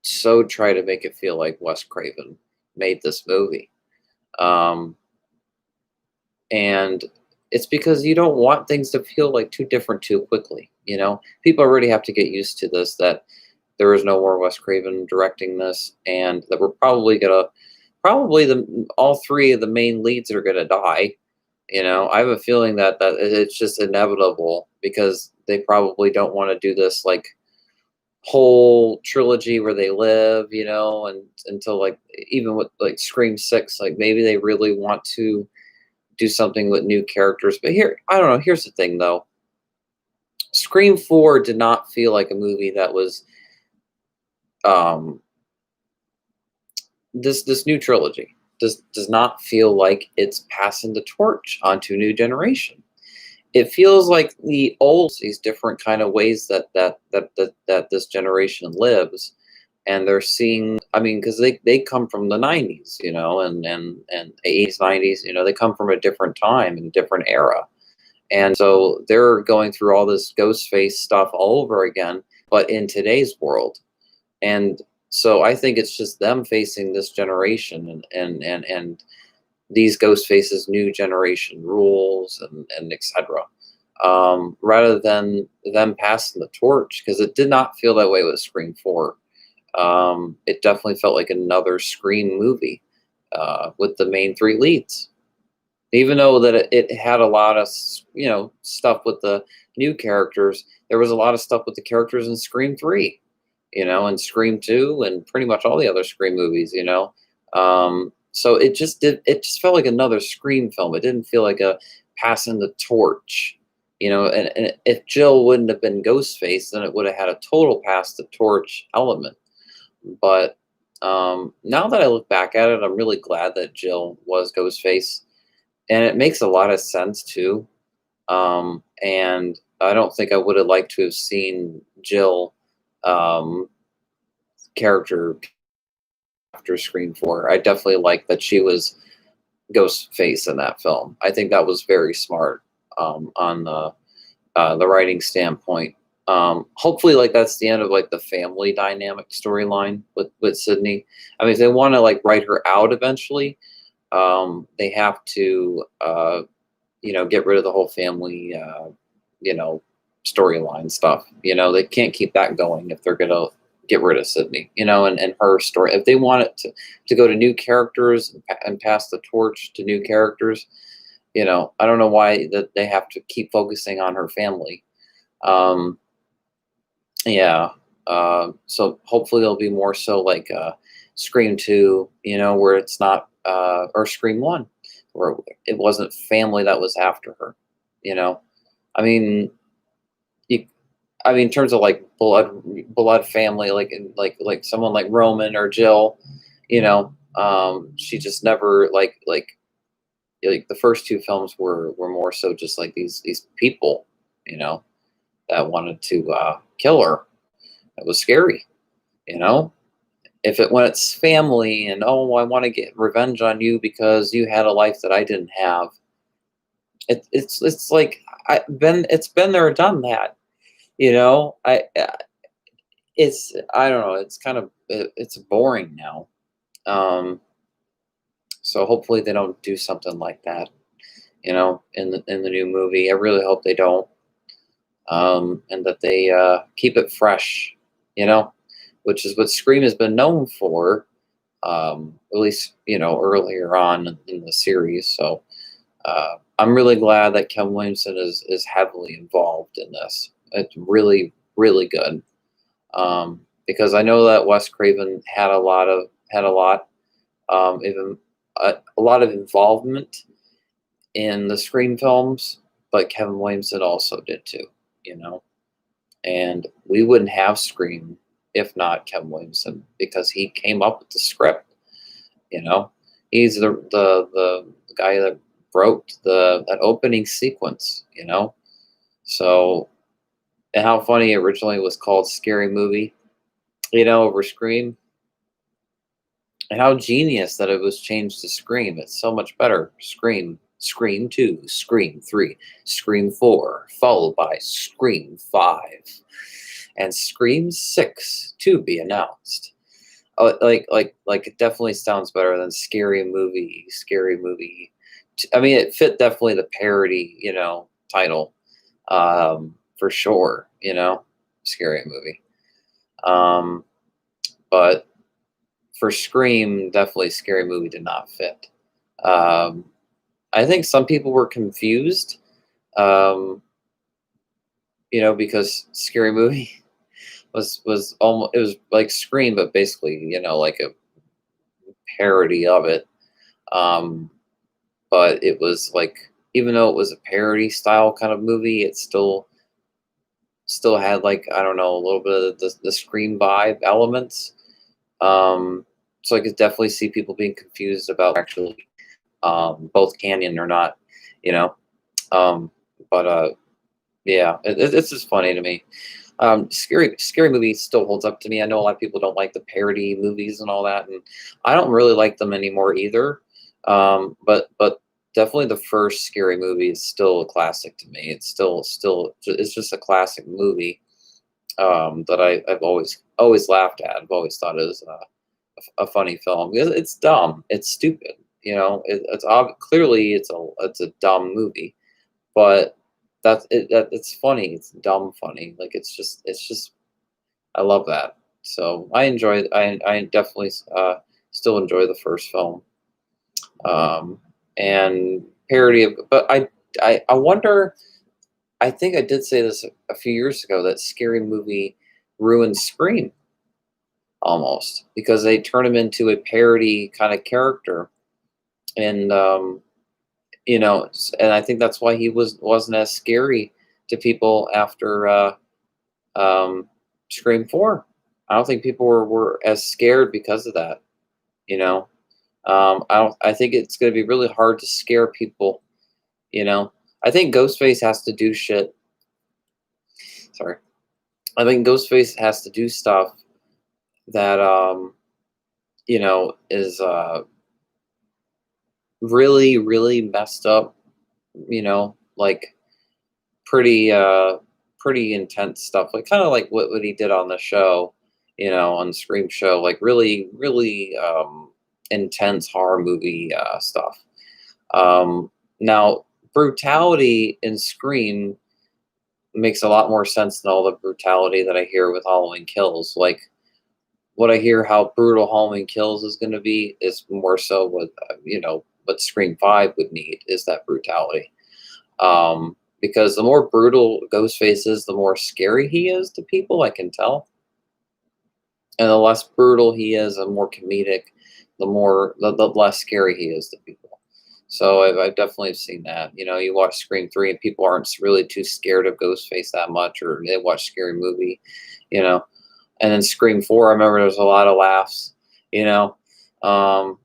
so try to make it feel like Wes Craven made this movie. Um, and it's because you don't want things to feel like too different too quickly. People already have to get used to this, that there is no more Wes Craven directing this, and that we're probably all three of the main leads are gonna die. I have a feeling that it's just inevitable because they probably don't want to do this like whole trilogy where they live, and until, like, even with like Scream 6, like maybe they really want to do something with new characters. But here, I don't know. Here's the thing though. Scream 4 did not feel like a movie that was um this new trilogy does not feel like it's passing the torch onto a new generation. It feels like these different kind of ways that this generation lives, and they're seeing. I mean, because they come from the '90s, and 80s, '90s. They come from a different time and different era, and so they're going through all this Ghostface stuff all over again, but in today's world. And so I think it's just them facing this generation and these ghost faces new generation rules and etc. Rather than them passing the torch, because it did not feel that way with Scream 4. It definitely felt like another Scream movie, with the main three leads. Even though that it had a lot of stuff with the new characters, there was a lot of stuff with the characters in Scream 3, and Scream 2, and pretty much all the other Scream movies. So it just felt like another Scream film. It didn't feel like a passing the torch. And if Jill wouldn't have been Ghostface, then it would have had a total pass the torch element. But now that I look back at it, I'm really glad that Jill was Ghostface, and it makes a lot of sense too. And I don't think I would have liked to have seen Jill um, character after Scream 4. I definitely like that she was Ghostface in that film. I think that was very smart, on the writing standpoint. Hopefully, like, that's the end of like the family dynamic storyline with Sydney. I mean, if they want to like write her out eventually, they have to get rid of the whole family you know storyline stuff. They can't keep that going if they're gonna get rid of Sydney, and her story. If they want it to go to new characters and pass the torch to new characters, I don't know why that they have to keep focusing on her family. Um, yeah. So hopefully there'll be more so like Scream 2, where it's not, or Scream 1, where it wasn't family that was after her. You know, I mean, you, I mean, in terms of like blood family, like like someone like Roman or Jill, she just never like the first two films were more so just like these people, you know, that wanted to kill her. It was scary, you know. If it when it's family and, oh, I want to get revenge on you because you had a life that I didn't have, It's like it's been there, done that. You know, I don't know. It's kind of it's boring now. Um, so hopefully they don't do something like that. You know, in the new movie, I really hope they don't. And that they keep it fresh. You know, which is what Scream has been known for. At least earlier on in the series. So I'm really glad that Ken Williamson is heavily involved in this. It's really really good, because I know that Wes Craven had a lot even a lot of involvement in the Scream films, but Kevin Williamson also did too. You know, and we wouldn't have Scream if not Kevin Williamson, because he came up with the script. You know, he's the guy that wrote the that opening sequence. You know, so and how funny originally it was called Scary Movie. Over Scream, and how genius that it was changed to Scream. It's so much better. Scream, Scream 2, Scream 3, Scream 4, followed by Scream 5, and Scream 6 to be announced. Like it definitely sounds better than Scary Movie. I mean, it fit definitely the parody, title, for sure. Scary Movie. But for Scream, definitely Scary Movie did not fit. Um, I think some people were confused, um, because Scary Movie was almost, it was like Scream, but basically, like a parody of it. Um, but it was like, even though it was a parody style kind of movie, it still had, like, I don't know, a little bit of the Scream vibe elements. So I could definitely see people being confused about actually, both canon or not, you know. Um, but yeah, it's just funny to me. Scary Movie still holds up to me. I know a lot of people don't like the parody movies and all that, and I don't really like them anymore either. But definitely the first Scary Movie is still a classic to me. It's still it's just a classic movie, that I've always laughed at. I've always thought it was a funny film. It's dumb. It's stupid. Clearly it's a dumb movie, but it's funny. It's dumb funny. Like it's just I love that. So I definitely still enjoy the first film, um, and parody of. But I wonder. I think I did say this a few years ago that Scary Movie ruined Scream almost, because they turn him into a parody kind of character, and and I think that's why he wasn't as scary to people after um, Scream 4. I don't think people were as scared because of that. You know, I think it's going to be really hard to scare people. You know, I think Ghostface has to do shit. Sorry, I think Ghostface has to do stuff that is really really messed up. Like pretty pretty intense stuff, like kind of like what he did on the show, on the Scream show, like really really intense horror movie stuff. Now brutality in Scream makes a lot more sense than all the brutality that I hear with Halloween Kills. Like what I hear how brutal Halloween Kills is going to be is more so what Scream 5 would need is that brutality. Because the more brutal Ghostface is, the more scary he is to people, I can tell. And the less brutal he is and more comedic, the less scary he is to people. So I've definitely seen that. You watch Scream 3 and people aren't really too scared of Ghostface that much, or they watch Scary Movie, you know. And then Scream 4, I remember there was a lot of laughs, you know. Um,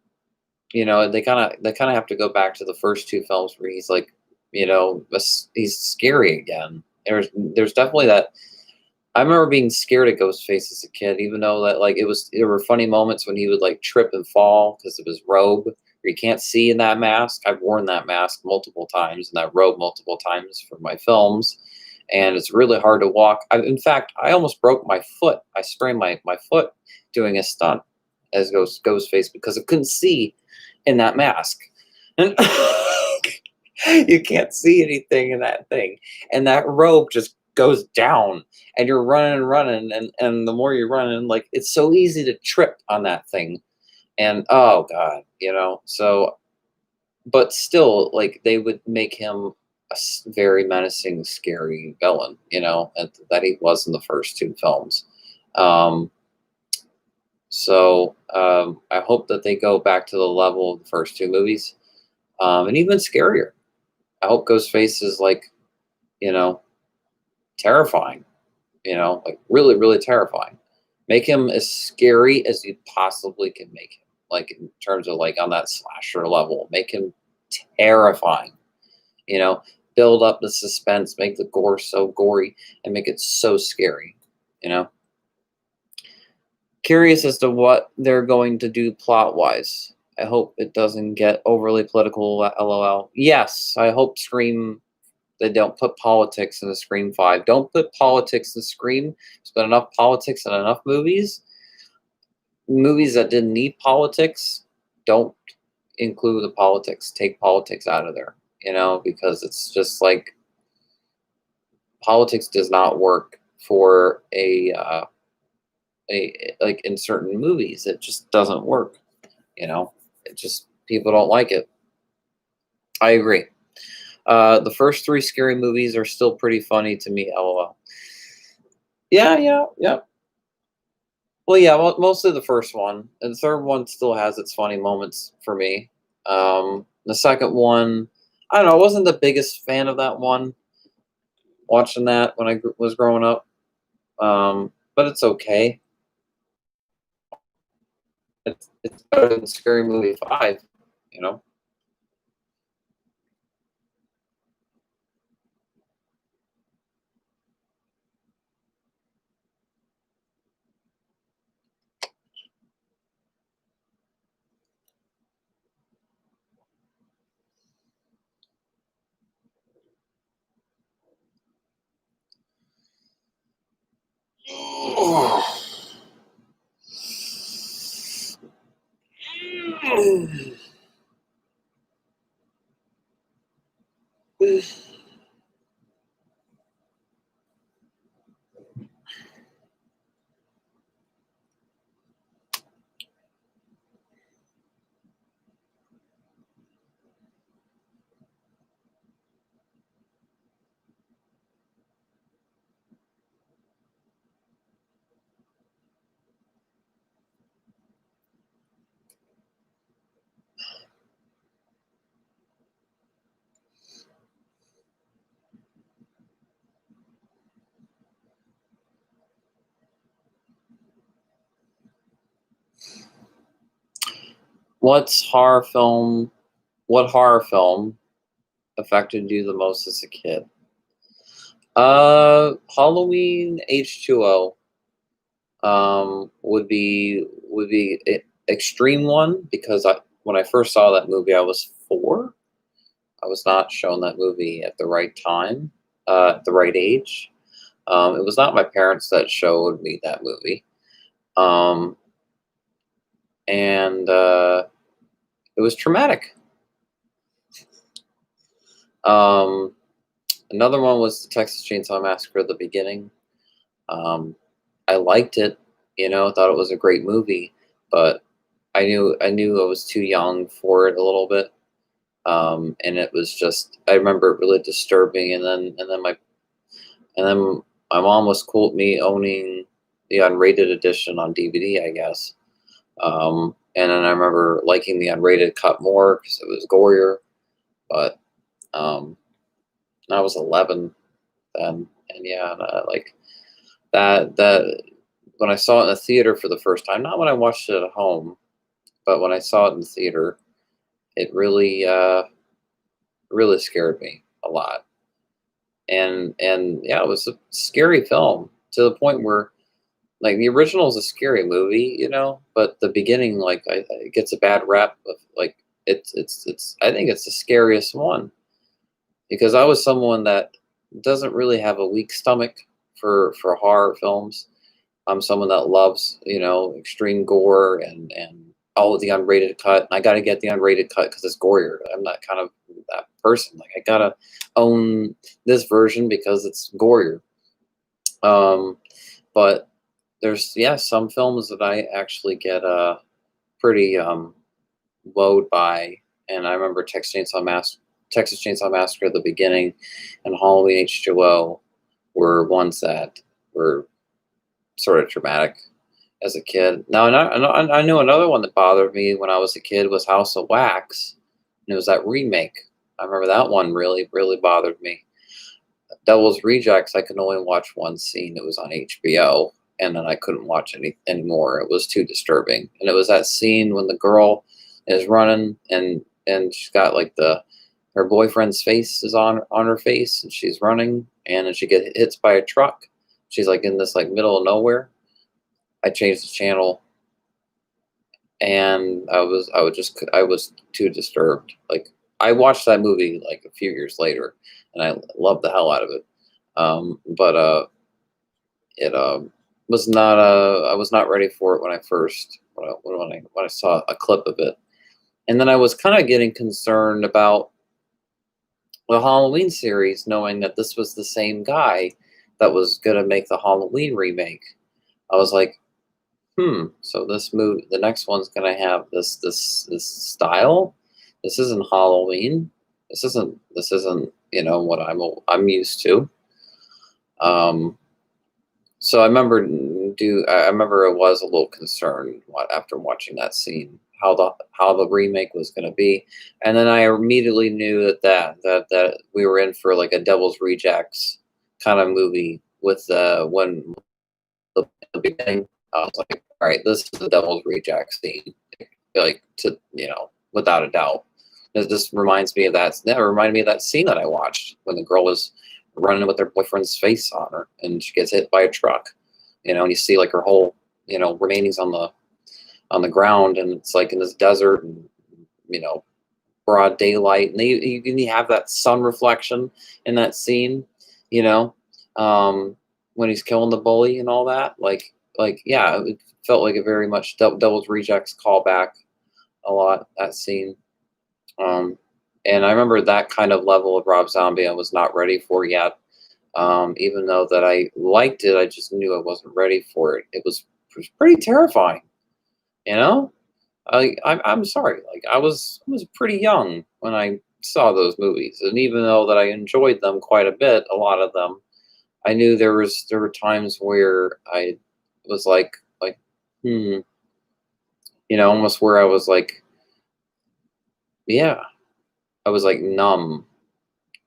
they kind of have to go back to the first two films where he's like, he's scary again. There's definitely that. I remember being scared of Ghostface as a kid, even though that, like, there were funny moments when he would like trip and fall because of his robe. where you can't see in that mask. I've worn that mask multiple times and that robe multiple times for my films, and it's really hard to walk. In fact, I almost broke my foot. I sprained my foot doing a stunt as Ghostface because I couldn't see in that mask. And you can't see anything in that thing. And that rope just goes down and you're running and running and the more you're running, like it's so easy to trip on that thing. And oh God, so but still like they would make him a very menacing, scary villain, and that he was in the first two films. Um, so I hope that they go back to the level of the first two movies, and even scarier. I hope Ghostface is like, you know, terrifying, like really, really terrifying. Make him as scary as you possibly can make him, like in terms of like on that slasher level. Make him terrifying, you know, build up the suspense, make the gore so gory, and make it so scary, you know. Curious as to what they're going to do plot wise. I hope it doesn't get overly political, lol. Yes, I hope Scream, they don't put politics in the Scream 5. Don't put politics in Scream. There's been enough politics in enough movies. Movies that didn't need politics, don't include the politics. Take politics out of there, because it's just like politics does not work for a like in certain movies. It just doesn't work, It just, people don't like it. I agree. The first three scary movies are still pretty funny to me, lol. Yeah, yeah, yeah. Well, yeah, mostly the first one. And the third one still has its funny moments for me. The second one, I don't know, I wasn't the biggest fan of that one, watching that when I was growing up. But it's okay. It's better than Scary Movie 5, you know? What's horror film? What horror film affected you the most as a kid? Halloween H2O would be extreme one because when I first saw that movie I was 4. I was not shown that movie at the right time, at the right age. It was not my parents that showed me that movie, um, and it was traumatic. Um, Another one was the Texas Chainsaw Massacre at the beginning. Um, I liked it, thought it was a great movie, but I knew I was too young for it a little bit. And it was just, I remember it really disturbing. And then my mom was cool with me owning the unrated edition on DVD, I guess. And then I remember liking the unrated cut more because it was gorier. But um, I was 11 then, and yeah, and, like that when I saw it in the theater for the first time, not when I watched it at home, but when I saw it in the theater, it really scared me a lot. And yeah, it was a scary film to the point where like the original is a scary movie, but the beginning, like, it gets a bad rap of like it's I think it's the scariest one because I was someone that doesn't really have a weak stomach for horror films. I'm someone that loves, extreme gore and all the unrated cut. And I got to get the unrated cut because it's gorier. I'm not kind of that person. Like I gotta own this version because it's gorier. Um, but there's some films that I actually get pretty woed by, and I remember Texas Chainsaw Massacre at the beginning, and Halloween H2O were ones that were sort of traumatic as a kid. Now, I knew another one that bothered me when I was a kid was House of Wax, and it was that remake. I remember that one really, really bothered me. Devil's Rejects, I could only watch one scene. It was on HBO, and then I couldn't watch any anymore. It was too disturbing. And it was that scene when the girl is running and she's got like her boyfriend's face is on her face, and she's running, and then she gets hit by a truck. She's like in this like middle of nowhere. I changed the channel, and I was too disturbed. Like I watched that movie like a few years later, and I loved the hell out of it. But it was not I was not ready for it when I first when I saw a clip of it, and then I was kind of getting concerned about the Halloween series, knowing that this was the same guy that was gonna make the Halloween remake. I was like, so this movie, the next one's gonna have this style. This isn't Halloween. This isn't what I'm used to. So I remember I was a little concerned after watching that scene how the remake was going to be, and then I immediately knew that we were in for like a Devil's Rejects kind of movie with when the beginning. I was like, all right, this is the Devil's Rejects scene, like without a doubt. This reminds me of that. That reminded me of that scene that I watched when the girl was running with her boyfriend's face on her, and she gets hit by a truck. And you see like her whole, remainings on the ground, and it's like in this desert, and broad daylight, and you have that sun reflection in that scene, you know, when he's killing the bully and all that. Like yeah, it felt like a very much Devil's Rejects callback a lot, that scene. And I remember that kind of level of Rob Zombie I was not ready for yet. Even though that I liked it, I just knew I wasn't ready for it. It was pretty terrifying, you know. I'm sorry, like I was pretty young when I saw those movies, and even though that I enjoyed them quite a bit, a lot of them, I knew there were times where I was like almost where I was like, yeah, I was like numb,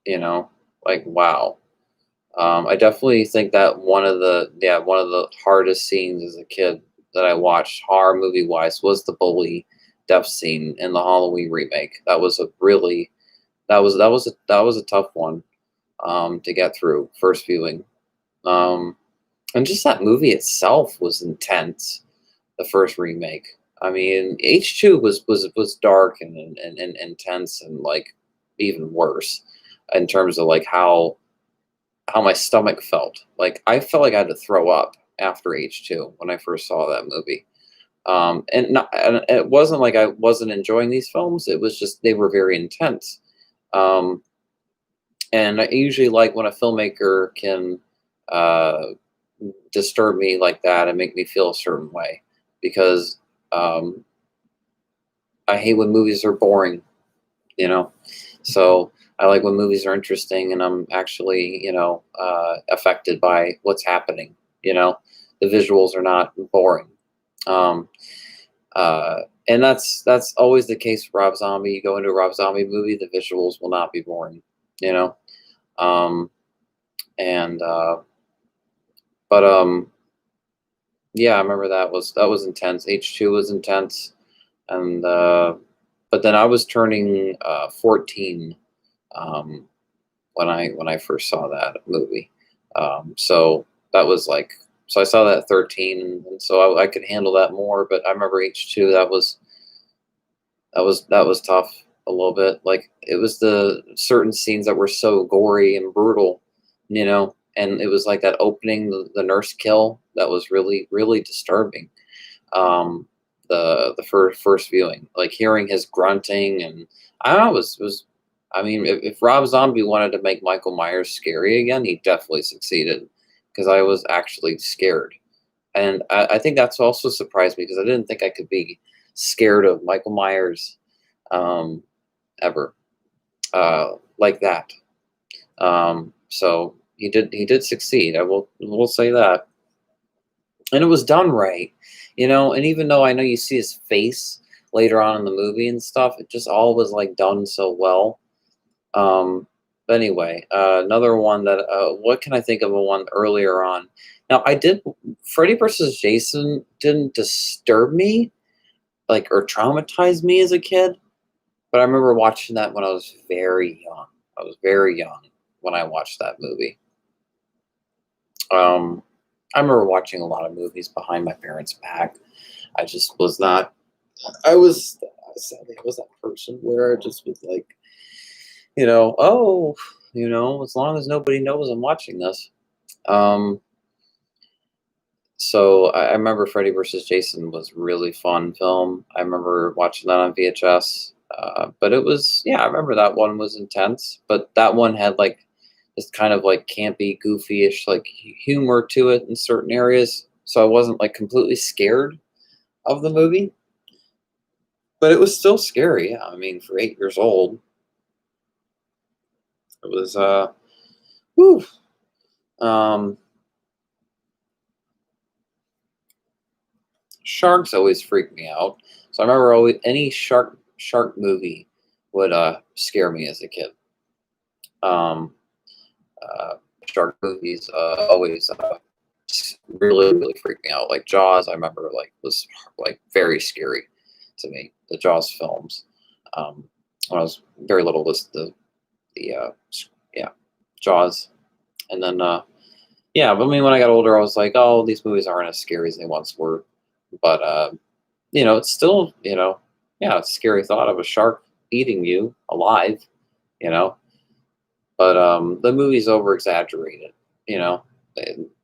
like wow. I definitely think that one of the hardest scenes as a kid that I watched horror movie wise was the bully death scene in the Halloween remake. That was a tough one to get through first viewing. Um, and just that movie itself was intense. The first remake. I mean, H2 was dark and intense and like even worse in terms of like how my stomach felt. Like I felt like I had to throw up after H2 when I first saw that movie. And it wasn't like I wasn't enjoying these films. It was just they were very intense. Um, and I usually like when a filmmaker can uh, disturb me like that and make me feel a certain way, because um, I hate when movies are boring. You know, so I like when movies are interesting and I'm actually affected by what's happening. The visuals are not boring. Um, and that's always the case with Rob Zombie. You go into a Rob Zombie movie, the visuals will not be boring. You know, um, and but yeah, I remember that was intense. H2 was intense, and but then I was turning 14 um, when I first saw that movie. So that was like, so I saw that at 13, and so I could handle that more. But I remember H2. That was That was tough a little bit. Like it was the certain scenes that were so gory and brutal, and it was like that opening, the nurse kill that was really really disturbing. Um, the first viewing, like hearing his grunting, and I don't know, it was. I mean, if Rob Zombie wanted to make Michael Myers scary again, he definitely succeeded because I was actually scared. And I think that's also surprised me because I didn't think I could be scared of Michael Myers um, ever like that. So he did succeed. I will say that, and it was done right, And even though I know you see his face later on in the movie and stuff, it just all was like done so well. Um, but anyway, another one that what can I think of a one earlier on? Now I did Freddy versus Jason didn't disturb me like or traumatize me as a kid, but I remember watching that when I was very young. I was very young when I watched that movie. Um, I remember watching a lot of movies behind my parents' back. I just was not. I was sadly I was that person where I just was like, oh, as long as nobody knows I'm watching this. Um, so I remember Freddy versus Jason was really fun film. I remember watching that on VHS. But it was, yeah, I remember that one was intense, but that one had like this kind of like campy, goofy-ish like humor to it in certain areas. So I wasn't like completely scared of the movie, but it was still scary. Yeah, I mean, for 8 years old, it was whew. Um, Sharks always freak me out. So I remember always any shark movie would scare me as a kid. Um, uh, Shark movies always really really freak me out. Like Jaws, I remember like was like very scary to me. The Jaws films. Um, when I was very little, was the yeah, Jaws, and then yeah. But I mean, when I got older, I was like, oh, these movies aren't as scary as they once were. But it's still, yeah, it's a scary thought of a shark eating you alive, you know. But the movie's over exaggerated, and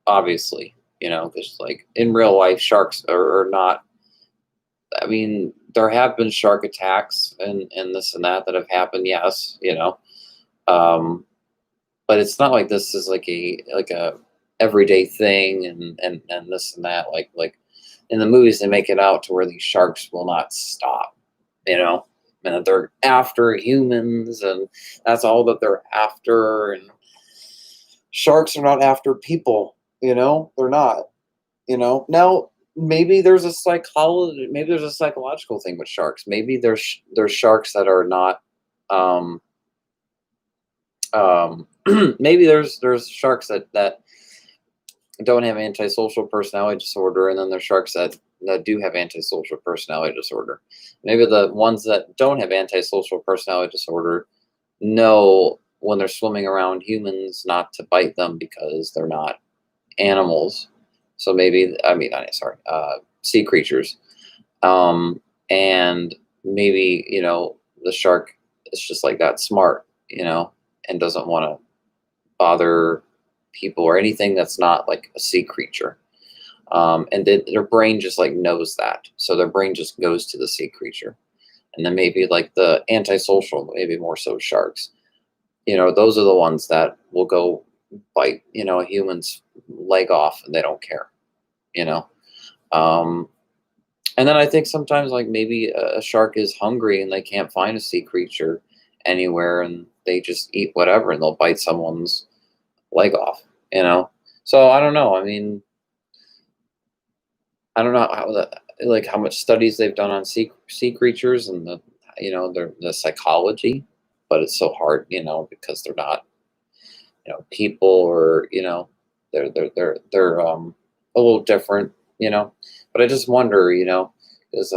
obviously, because like in real life, sharks are not. I mean, there have been shark attacks and this and that have happened, yes, um, but it's not like this is like a everyday thing and this and that. Like in the movies, they make it out to where these sharks will not stop, and that they're after humans, and that's all that they're after. And sharks are not after people, they're not. Now maybe there's a psychology, maybe there's a psychological thing with sharks. Maybe there's sharks that are not. Um, um, Maybe there's sharks that don't have antisocial personality disorder, and then there's sharks that do have antisocial personality disorder. Maybe the ones that don't have antisocial personality disorder know when they're swimming around humans not to bite them because they're not animals. So maybe, I mean, sorry, sea creatures. And maybe, the shark is just like that smart, and doesn't want to bother people or anything that's not like a sea creature. And then their brain just like knows that. So their brain just goes to the sea creature. And then maybe like the antisocial, maybe more so sharks. Those are the ones that will go bite, a human's leg off and they don't care, you know. Um, and then I think sometimes like maybe a shark is hungry and they can't find a sea creature anywhere and they just eat whatever and they'll bite someone's leg off, you know. So I don't know. I mean, I don't know how like how much studies they've done on sea creatures and the psychology, but it's so hard, because they're not, people, or they're a little different, but I just wonder, is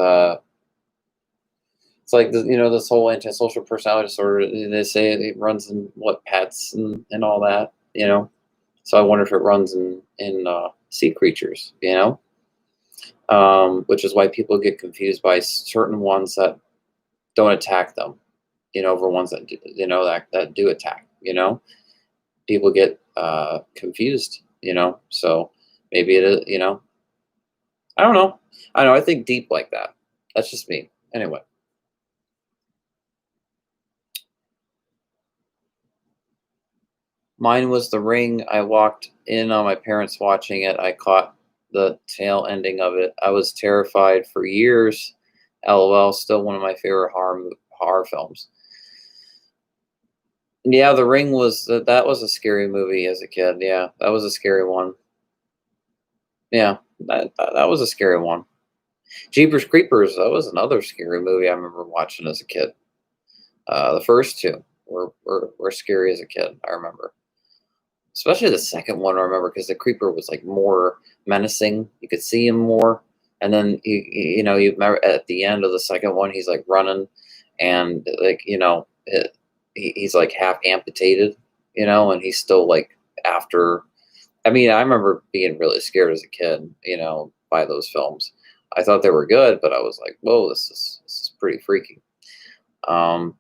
it's like this whole antisocial personality disorder, they say it runs in what, pets and all that, so I wonder if it runs in sea creatures, which is why people get confused by certain ones that don't attack them, over ones that that do attack. People get confused. So maybe it is. I don't know. I know. I think deep like that. That's just me. Anyway, mine was The Ring. I walked in on my parents watching it. I caught the tail ending of it. I was terrified for years. LOL. Still one of my favorite horror films. Yeah, The Ring that was a scary movie as a kid. Yeah, that was a scary one. Yeah, that was a scary one. Jeepers Creepers, that was another scary movie I remember watching as a kid. The first two were scary as a kid. I remember, especially the second one. I remember because the creeper was like more menacing. You could see him more, and then you remember at the end of the second one, he's like running, and like he's like half amputated, and he's still like after. I mean, I remember being really scared as a kid, by those films. I thought they were good, but I was like, "Whoa, this is pretty freaky." Um,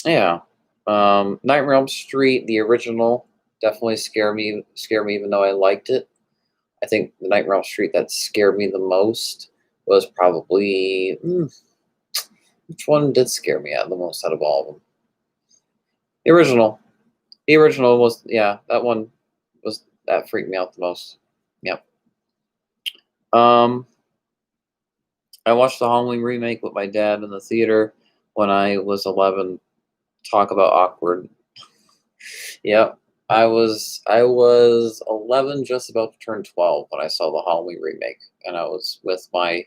yeah, Nightmare on Elm Street, the original, definitely Scare me, even though I liked it. I think the Nightmare on Elm Street that scared me the most was probably which one did scare me the most out of all of them? The original. The original was, yeah, that one that freaked me out the most. Yep. Um, I watched the Halloween remake with my dad in the theater when I was 11. Talk about awkward. Yep. I was 11, just about to turn 12 when I saw the Halloween remake, and I was with my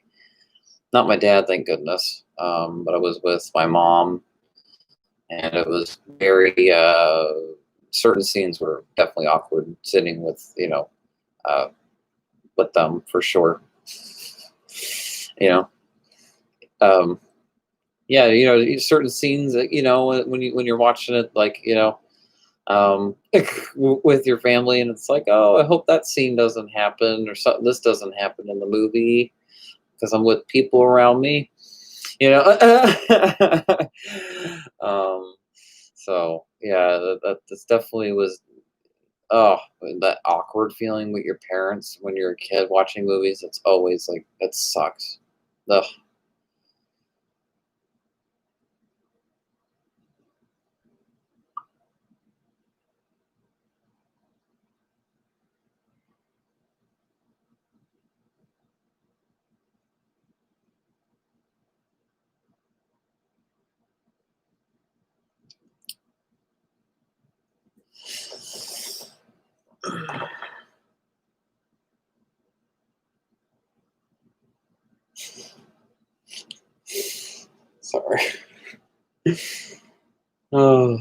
not my dad, thank goodness, but I was with my mom, and it was very certain scenes were definitely awkward sitting uh, with them for sure. You know, um, yeah, certain scenes that when you're watching it, like with your family, and it's like, oh, I hope that scene doesn't happen, or something. This doesn't happen in the movie because I'm with people around me. You know. um, so yeah, that this definitely was. Oh, that awkward feeling with your parents when you're a kid watching movies. It's always like that sucks. Ugh. Sorry. Oh.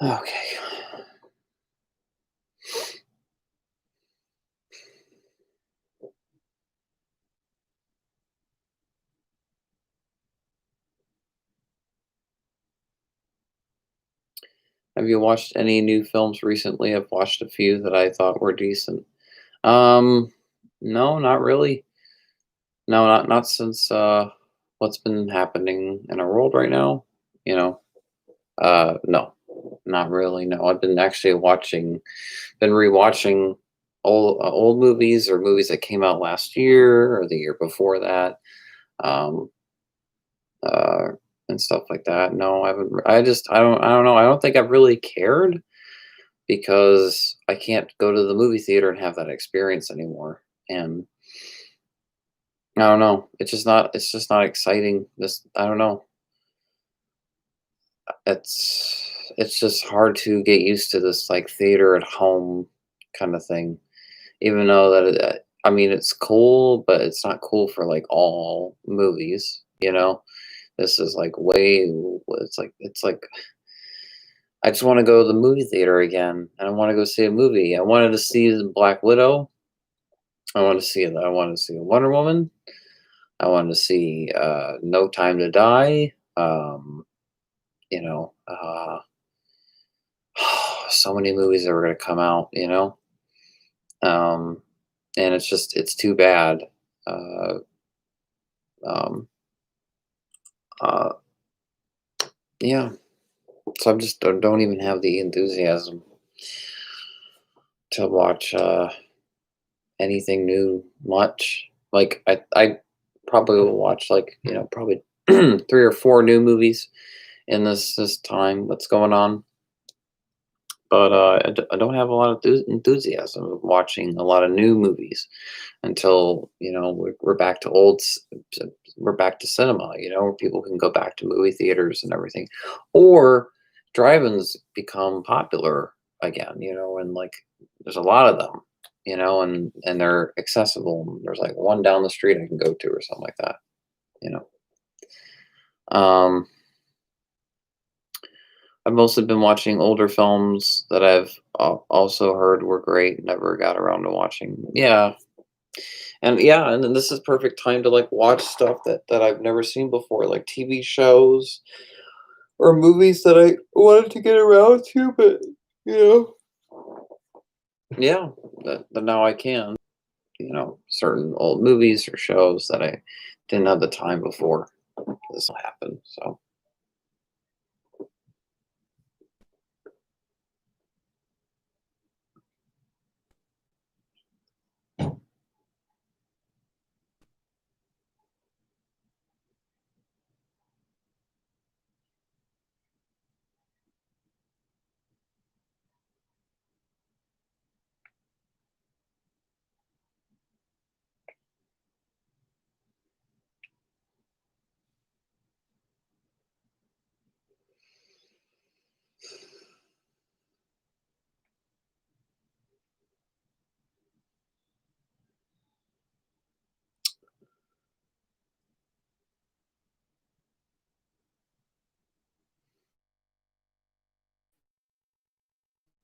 Okay. Have you watched any new films recently? I've watched a few that I thought were decent. Um, no, not really. No, not since what's been happening in our world right now. You know, no, not really. No, I've been actually been rewatching old movies or movies that came out last year or the year before that, um, uh, and stuff like that. No, I haven't. I don't know. I don't think I've really cared because I can't go to the movie theater and have that experience anymore. And I don't know. It's just not exciting. This I don't know. It's just hard to get used to this like theater at home kind of thing. Even though that I mean, it's cool, but it's not cool for like all movies, you know? This is like way it's like I just want to go to the movie theater again and I want to go see a movie. I wanted to see the Black Widow. I want to see Wonder Woman. I wanted to see No Time to Die. You know, so many movies that were going to come out, you know? Um, and it's too bad. Uh, um, uh, yeah. So I'm just don't even have the enthusiasm to watch anything new much. Like I probably will watch like probably 3 or 4 new movies in this time. What's going on? But I don't have a lot of enthusiasm of watching a lot of new movies until we're back to we're back to cinema, where people can go back to movie theaters and everything, or drive-ins become popular again, and like there's a lot of them, and they're accessible. There's like one down the street I can go to or something like that, you know. Um, I've mostly been watching older films that I've also heard were great. Never got around to watching. Yeah, and then this is perfect time to like watch stuff that I've never seen before, like TV shows or movies that I wanted to get around to, but you know, yeah, that now I can. Certain old movies or shows that I didn't have the time before. This will happen. So.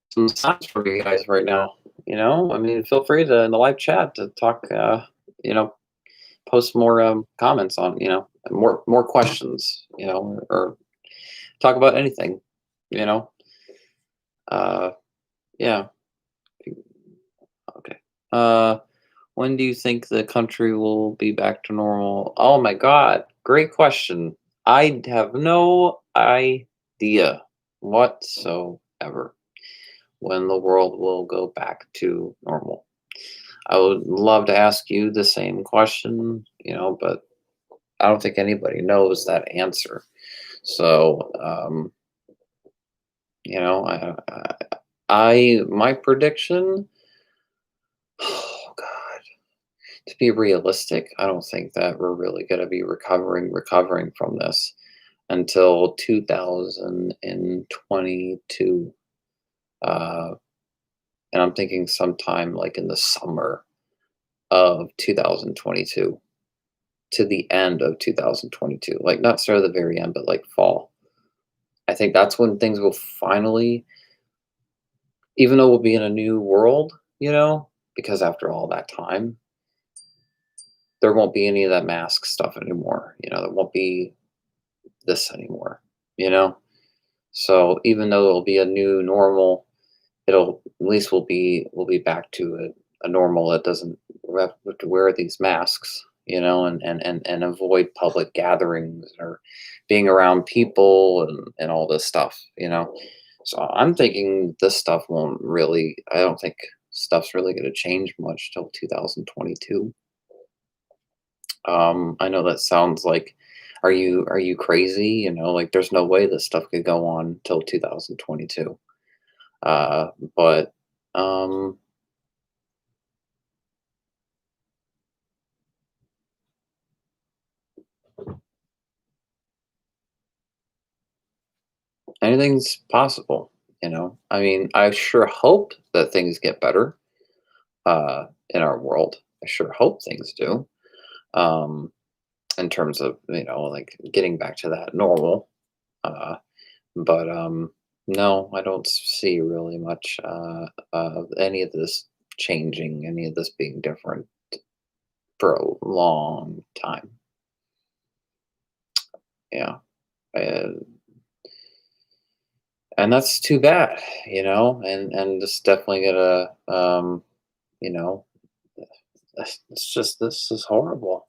Some stats for you guys right now. I mean, feel free to in the live chat to talk. You know, post more comments on. More questions. Or talk about anything. You know. Uh, yeah. Okay. When do you think the country will be back to normal? Oh my God, great question. I have no idea whatsoever when the world will go back to normal. I would love to ask you the same question, but I don't think anybody knows that answer. So, my prediction, oh God, to be realistic, I don't think that we're really going to be recovering from this until 2022. Uh, and I'm thinking sometime like in the summer of 2022 to the end of 2022, like not start of the very end, but like fall. I think that's when things will finally, even though we'll be in a new world, because after all that time, there won't be any of that mask stuff anymore. There won't be this anymore, you know? So even though it'll be a new normal, it'll at least we'll be back to a normal that doesn't have to wear these masks, and avoid public gatherings or being around people and all this stuff, So I'm thinking this stuff won't really. I don't think stuff's really going to change much till 2022. I know that sounds like, are you crazy? Like there's no way this stuff could go on till 2022. But um, anything's possible. I mean, I sure hope that things get better in our world. I sure hope things do. Um, in terms of, like getting back to that normal. Uh, but no, I don't see really much of any of this changing, any of this being different for a long time. Yeah. Uh, and that's too bad, and it's definitely gonna, you know, it's just this is horrible.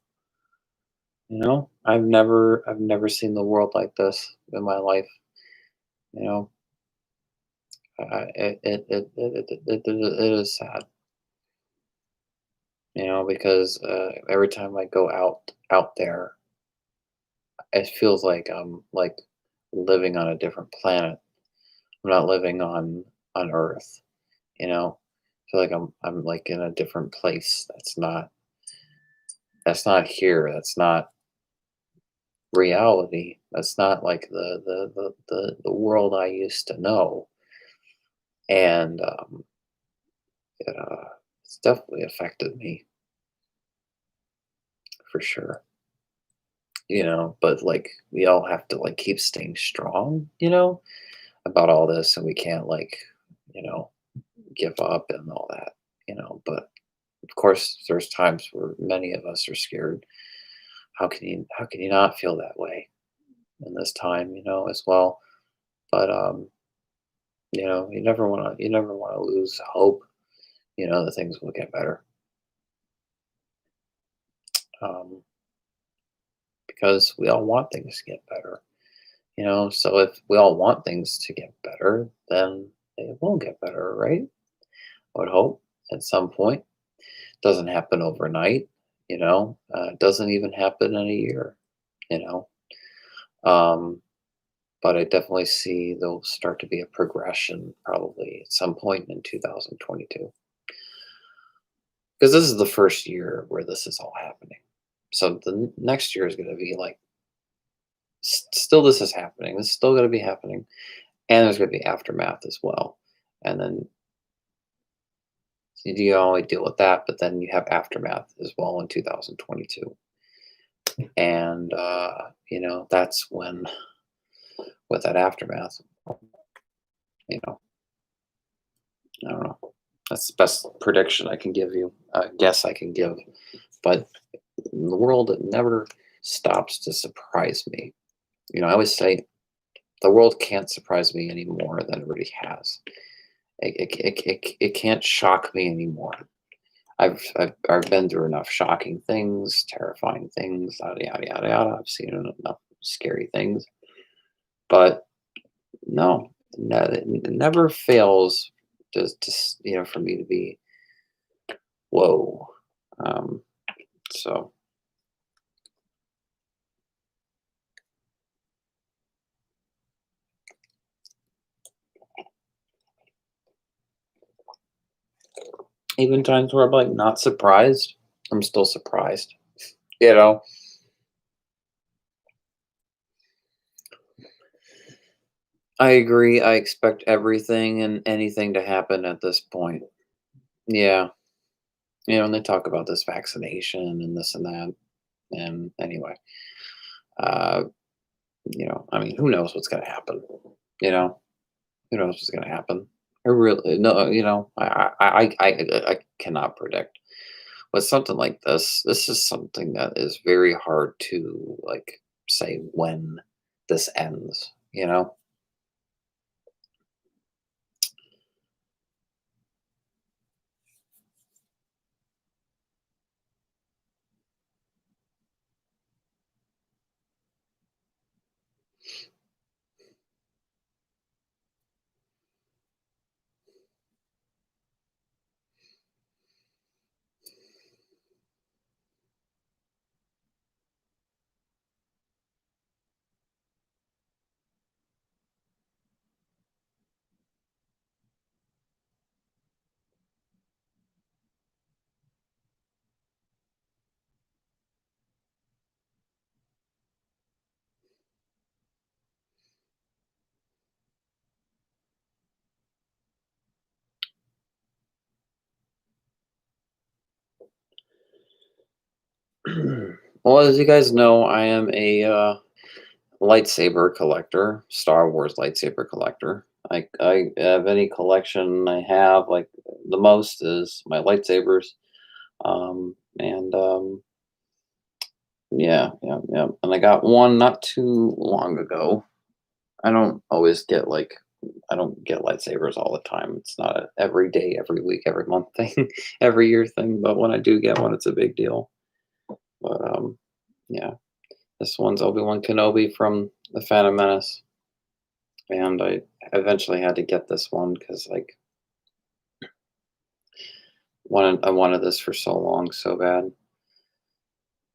I've never seen the world like this in my life. You know, it is sad. Because every time I go out there, it feels like I'm like living on a different planet. I'm not living on Earth. I feel like I'm like in a different place. That's not here. That's not reality. That's not like the world I used to know. And it's definitely affected me for sure. But like we all have to like keep staying strong, about all this, and we can't like, you know, give up and all that, but of course there's times where many of us are scared. How can you not feel that way in this time, as well? But you never want to lose hope, that things will get better. Um, because we all want things to get better. So if we all want things to get better, then it will get better, right? I would hope at some point. Doesn't happen overnight, it doesn't even happen in a year, you know. Um, but I definitely see there'll start to be a progression probably at some point in 2022, because this is the first year where this is all happening. So the next year is going to be like, still this is happening. This is still going to be happening, and there's going to be aftermath as well. And then you only deal with that, but then you have aftermath as well in 2022. And that's when, with that aftermath, you know I don't know, that's the best prediction I can give you, guess I can give. But the world, it never stops to surprise me. I always say the world can't surprise me any more than it already has. It can't shock me anymore. I've been through enough shocking things, terrifying things, yada yada yada yada. I've seen enough scary things, but no, it never fails just for me to be whoa. Um, so even times where I'm like not surprised, I'm still surprised. You know, I agree. I expect everything and anything to happen at this point. Yeah, and they talk about this vaccination and this and that. And anyway, uh, I mean, who knows what's going to happen? You know, who knows what's going to happen? I really no, I cannot predict. With something like this is something that is very hard to like say when this ends. Well, as you guys know, I am a lightsaber collector, Star Wars lightsaber collector. I have any collection I have, like the most is my lightsabers. And Yeah, yeah, yeah. And I got one not too long ago. I don't always get like I don't get lightsabers all the time. It's not a every day, every week, every month thing, every year thing. But when I do get one, it's a big deal. But yeah, this one's Obi-Wan Kenobi from the Phantom Menace, and I eventually had to get this one because like I wanted this for so long, so bad.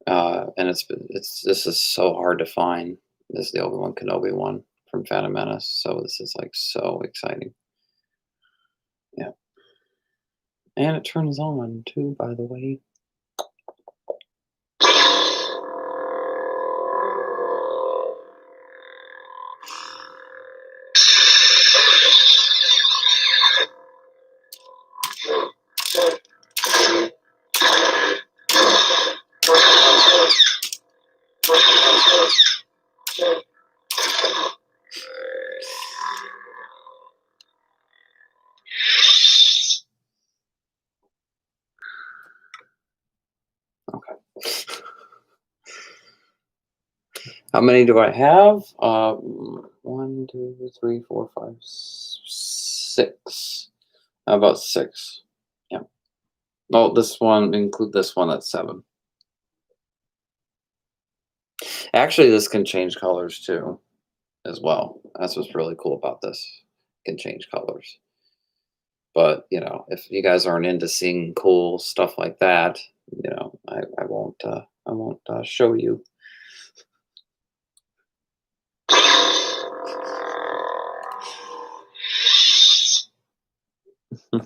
And this is so hard to find. This is the Obi-Wan Kenobi one from Phantom Menace. So this is like so exciting. Yeah. And it turns on too, by the way. Okay. How many do I have? One, two, three, four, five, six. How about six? Yeah. Oh, this one include this one. That's seven. Actually, this can change colors too, as well. That's what's really cool about this. It can change colors. But if you guys aren't into seeing cool stuff like that, I won't show you. Okay.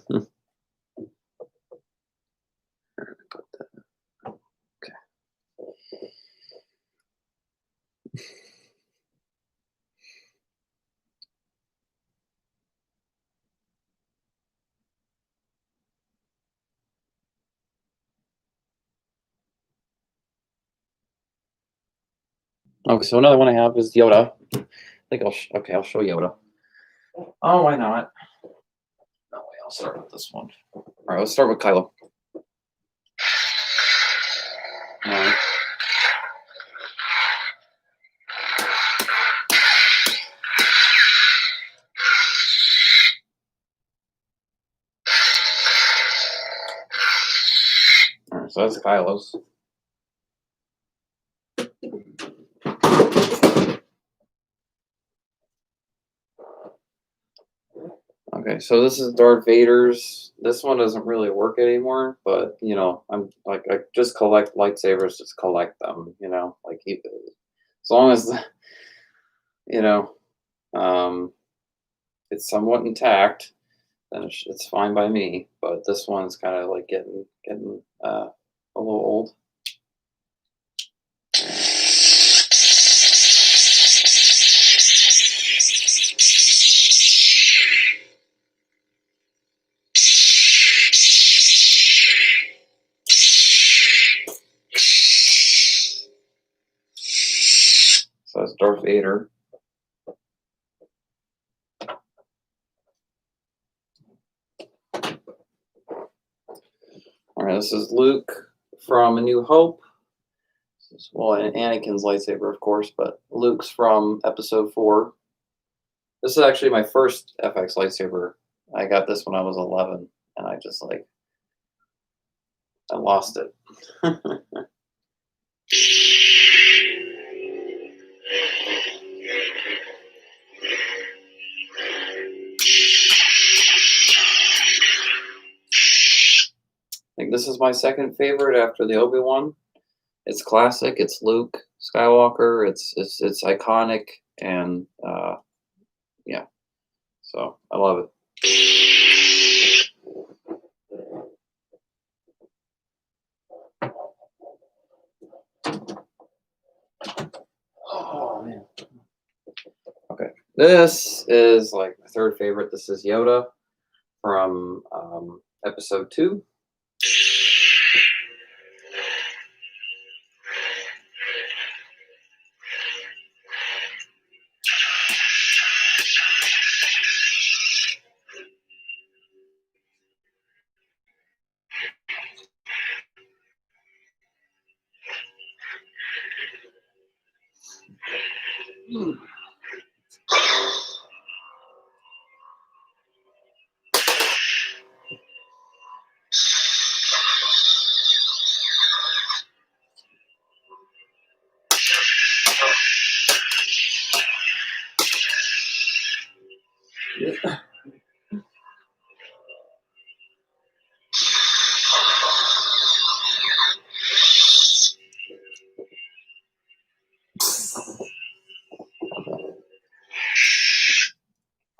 Okay, so another one I have is Yoda. I think I'll show Yoda. Oh, why not? No way. I'll start with this one. All right, let's start with Kylo. All right. All right, so that's Kylo's. Okay, so this is Darth Vader's. This one doesn't really work anymore, but I'm like I just collect lightsabers, just collect them. Like as long as you know um, it's somewhat intact, then it's fine by me. But this one's kind of like getting a little old. So that's Darth Vader. All right, this is Luke from A New Hope. Well, and Anakin's lightsaber, of course, but Luke's from Episode 4. This is actually my first FX lightsaber. I got this when I was 11, and I just I lost it. I think this is my second favorite after the Obi-Wan. It's classic. It's Luke Skywalker. It's iconic, and yeah, so I love it. Oh man. Okay, this is like my third favorite. This is Yoda from Episode 2.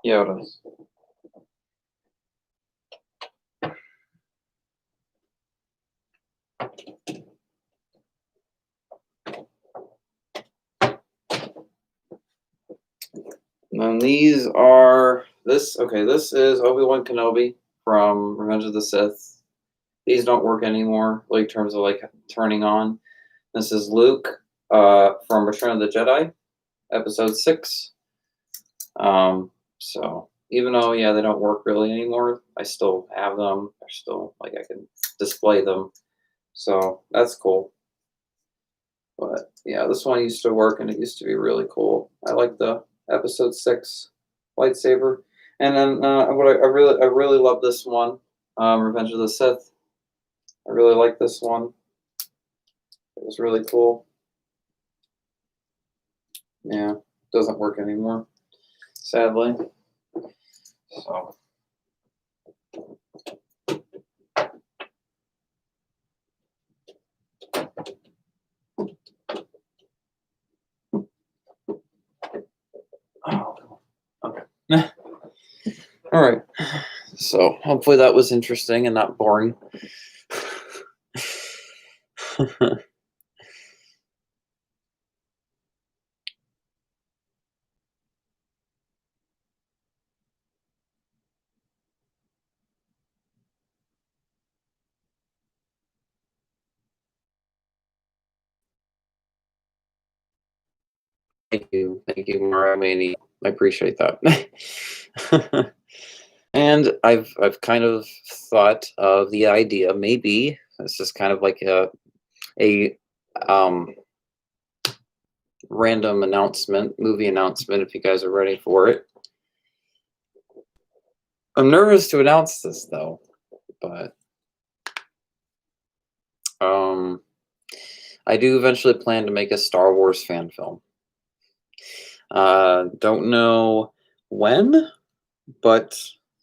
Yeah, it is. And these are this. Okay, this is Obi-Wan Kenobi from Revenge of the Sith. These don't work anymore, like in terms of like turning on. This is Luke from Return of the Jedi, Episode 6. So even though yeah they don't work really anymore, I still have them. They're still like I can display them. So that's cool. But yeah, this one used to work and it used to be really cool. I like the Episode 6 lightsaber. And then what I really love this one, Revenge of the Sith. I really like this one. It was really cool. Yeah, doesn't work anymore, sadly. So oh, okay. All right. So hopefully that was interesting and not boring. Thank you, Mara Maney. I appreciate that. And I've kind of thought of the idea. Maybe it's just kind of like a um, random announcement, movie announcement. If you guys are ready for it, I'm nervous to announce this though, but I do eventually plan to make a Star Wars fan film. Don't know when, but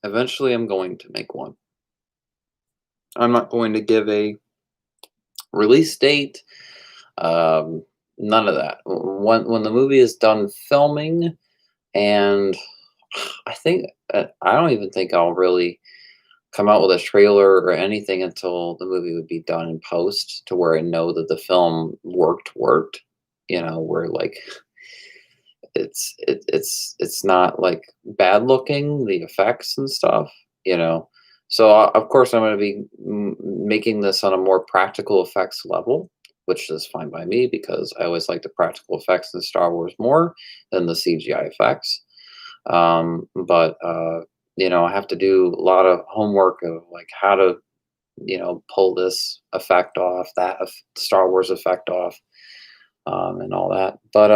eventually I'm going to make one. I'm not going to give a release date. None of that. When the movie is done filming, and I think I don't even think I'll really come out with a trailer or anything until the movie would be done in post, to where I know that the film worked. You know, where like it's not like bad looking, the effects and stuff, you know. So of course I'm going to be making this on a more practical effects level, which is fine by me because I always like the practical effects in Star Wars more than the CGI effects. But you know, I have to do a lot of homework of like how to, you know, pull this effect off, that Star Wars effect off, and all that. But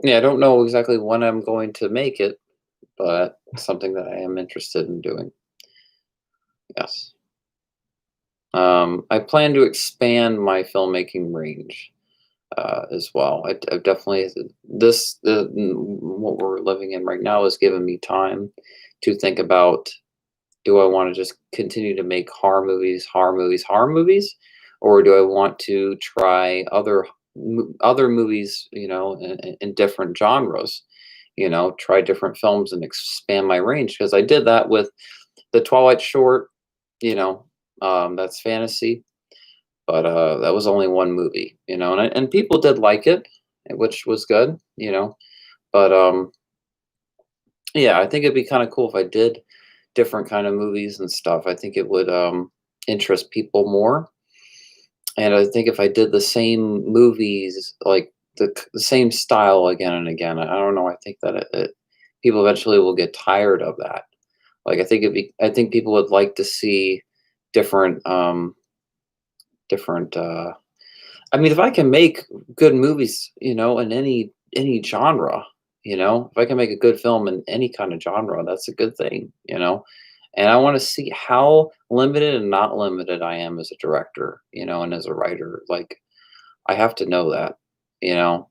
yeah, I don't know exactly when I'm going to make it, but something that I am interested in doing. Yes. I plan to expand my filmmaking range as well. I've definitely what we're living in right now has given me time to think about: do I want to just continue to make horror movies, or do I want to try other movies, you know, in different genres? You know, try different films and expand my range, because I did that with the Twilight short. You know, that's fantasy, but that was only one movie. You know, and people did like it, which was good. You know, but yeah, I think it'd be kind of cool if I did different kind of movies and stuff. I think it would interest people more. And I think if I did the same movies, like the same style again and again, I don't know. I think that people eventually will get tired of that. Like I think people would like to see different different I mean, if I can make good movies, in any genre, if I can make a good film in any kind of genre, that's a good thing. And I want to see how limited and not limited I am as a director, and as a writer. Like, I have to know that, you know.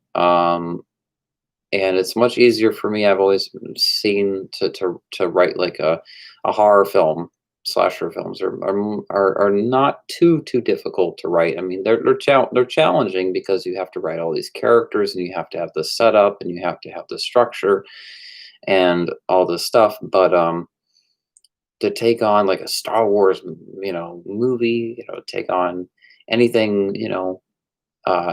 And it's much easier for me. I've always seen to write like a horror film. Slasher films are not too difficult to write. I mean, they're challenging because you have to write all these characters and you have to have the setup and you have to have the structure and all this stuff. But to take on like a Star Wars, movie, take on anything,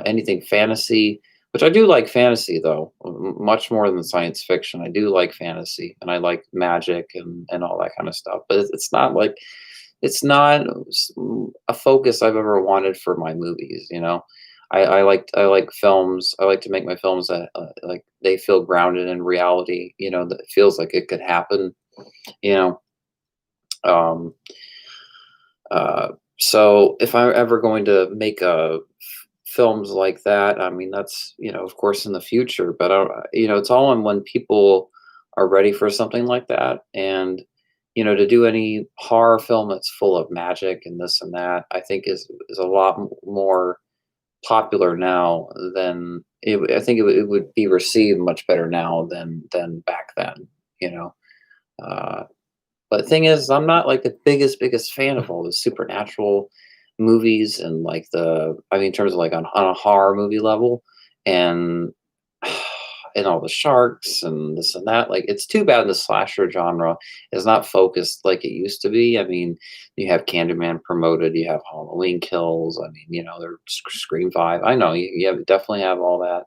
anything fantasy, which I do like fantasy though, much more than science fiction. I do like fantasy and I like magic and all that kind of stuff. But it's not like a focus I've ever wanted for my movies. I like films. I like to make my films that like they feel grounded in reality. That it feels like it could happen. You know, um, so if I'm ever going to make a films like that, I mean, that's, of course, in the future, but it's all in when people are ready for something like that. And, to do any horror film that's full of magic and this and that, I think is a lot more popular now than I think it would be received much better now than back then, you know. Uh, but the thing is, I'm not like the biggest fan of all the supernatural movies and like I mean, in terms of like on a horror movie level, and and all the sharks and this and that. Like, it's too bad the slasher genre is not focused like it used to be. I mean, you have Candyman promoted, you have Halloween Kills. I mean, there's Scream 5. I know you definitely have all that,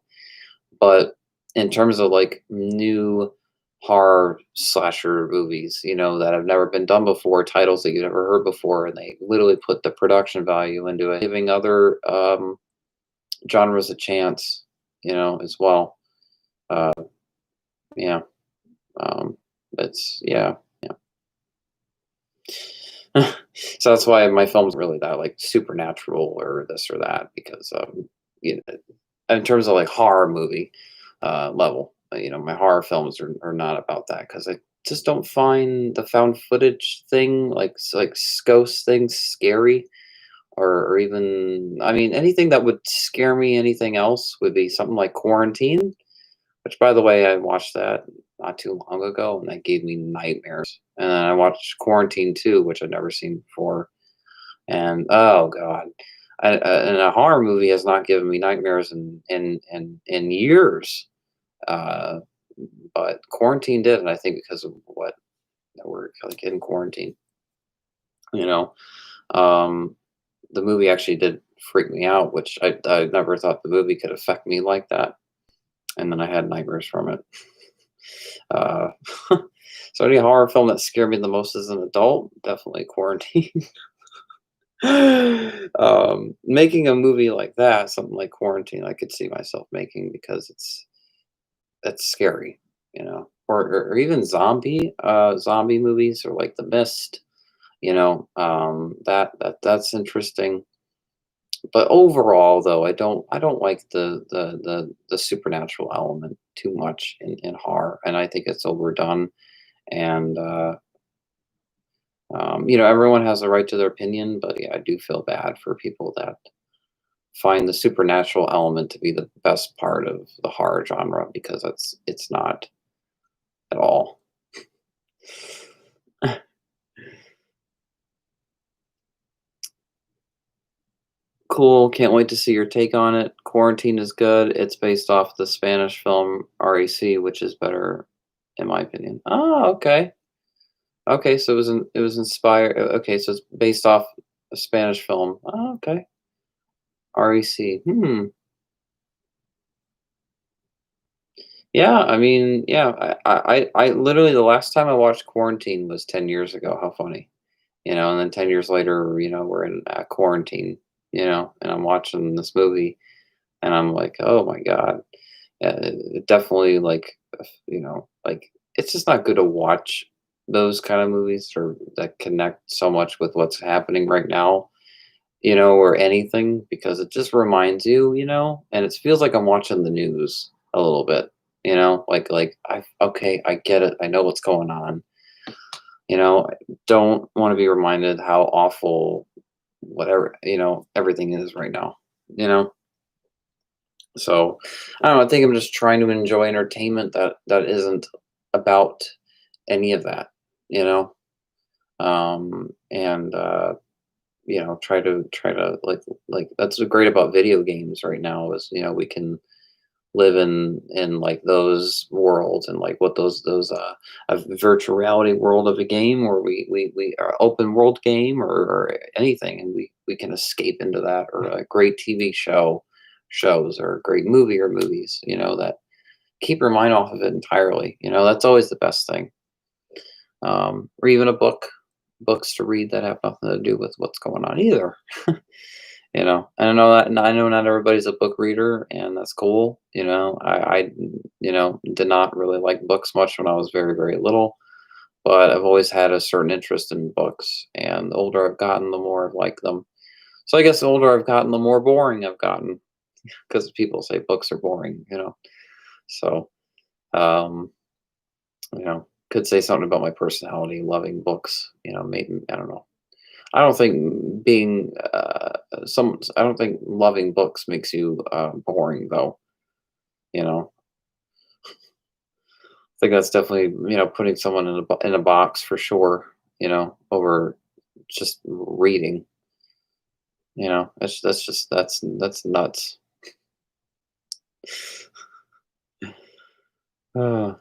but in terms of like new horror slasher movies, that have never been done before, titles that you never heard before, and they literally put the production value into it, giving other genres a chance, as well. Uh, yeah, it's yeah, yeah. So that's why my films really that like supernatural or this or that because in terms of like horror movie level. My horror films are not about that because I just don't find the found footage thing like ghost things scary or even I mean anything that would scare me. Anything else would be something like Quarantine, which by the way I watched that not too long ago and that gave me nightmares. And then I watched Quarantine 2, which I'd never seen before, and oh god, and a horror movie has not given me nightmares in years. Uh, but quarantine did, and I think because of what that we're like in quarantine, you know, um, the movie actually did freak me out, which I never thought the movie could affect me like that, and then I had nightmares from it. Uh, so any horror film that scared me the most as an adult, definitely Quarantine. Making a movie like that, something like Quarantine, I could see myself making because that's scary, or even zombie movies or like The Mist, that's interesting. But overall, though, I don't like the supernatural element too much in horror, and I think it's overdone. And everyone has a right to their opinion, but yeah, I do feel bad for people that find the supernatural element to be the best part of the horror genre because it's not at all. Cool. Can't wait to see your take on it. Quarantine is good. It's based off the Spanish film REC, which is better in my opinion. Oh, okay. Okay, so it was inspired. Okay, so it's based off a Spanish film. Oh, okay. REC. Hmm. Yeah, I mean, yeah, I literally the last time I watched Quarantine was 10 years ago. How funny. And then 10 years later, we're in quarantine, and I'm watching this movie and I'm like, "Oh my god." It definitely like, like it's just not good to watch those kind of movies or that connect so much with what's happening right now. or anything because it just reminds you, and it feels like I'm watching the news a little bit, like I okay, I get it. I know what's going on. I don't want to be reminded how awful whatever, everything is right now, you know? So, I don't know, I think I'm just trying to enjoy entertainment that isn't about any of that, you know? And try to like that's what's great about video games right now is, we can live in like those worlds and like what those a virtual reality world of a game or we are open world game or anything and we can escape into that or a great shows or a great movie or movies that keep your mind off of it entirely. That's always the best thing. Or even books to read that have nothing to do with what's going on either. And I know not everybody's a book reader, and that's cool. I did not really like books much when I was very, very little, but I've always had a certain interest in books. And the older I've gotten, the more I've liked them. So I guess the older I've gotten, the more boring I've gotten because people say books are boring. So, um, could say something about my personality, loving books. Maybe I don't know. I don't think being I don't think loving books makes you boring though. You know, I think that's definitely putting someone in a box for sure. Over just reading. That's nuts. Uh,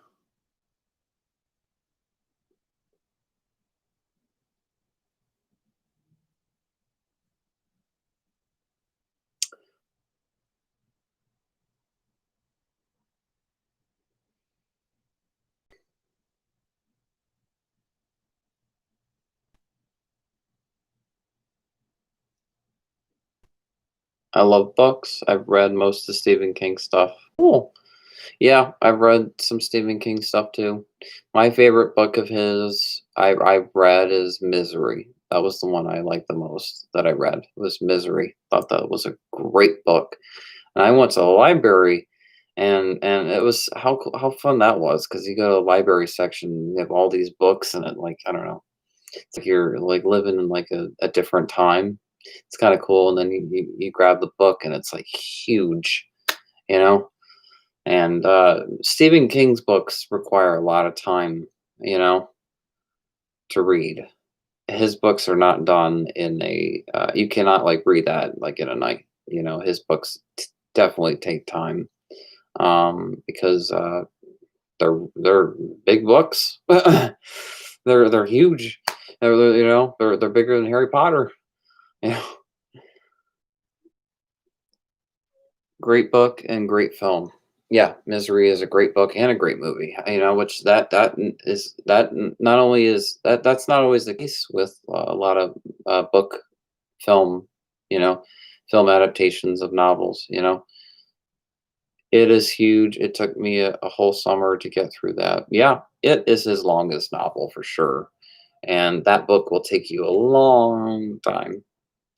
I love books. I've read most of Stephen King stuff. Cool. Yeah, I've read some Stephen King stuff too. My favorite book of his I've read is Misery. That was the one I liked the most that I read was Misery. Thought that was a great book. And I went to the library and it was how fun that was because you go to the library section, you have all these books and it like I don't know. It's like you're like living in like a different time. It's kind of cool. And then you grab the book and it's like huge, you know? And Stephen King's books require a lot of time, you know, to read. His books are not done in a. You cannot like read that like in a night. His books definitely take time because they're big books. They're huge. They're bigger than Harry Potter. You know, great book and great film. Yeah, Misery is a great book and a great movie. Which not only is that's not always the case with a lot of book film, you know, film adaptations of novels. It is huge. It took me a whole summer to get through that. Yeah, it is his longest novel for sure, and that book will take you a long time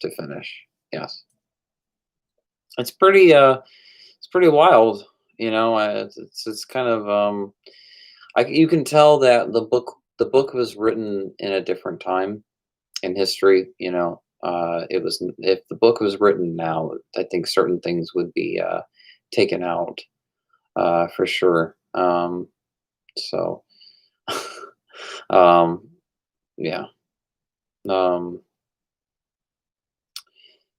to finish. Yes, it's pretty. It's pretty wild. It's kind of you can tell that the book was written in a different time in history. It was if the book was written now, I think certain things would be taken out for sure. So um, yeah. Um,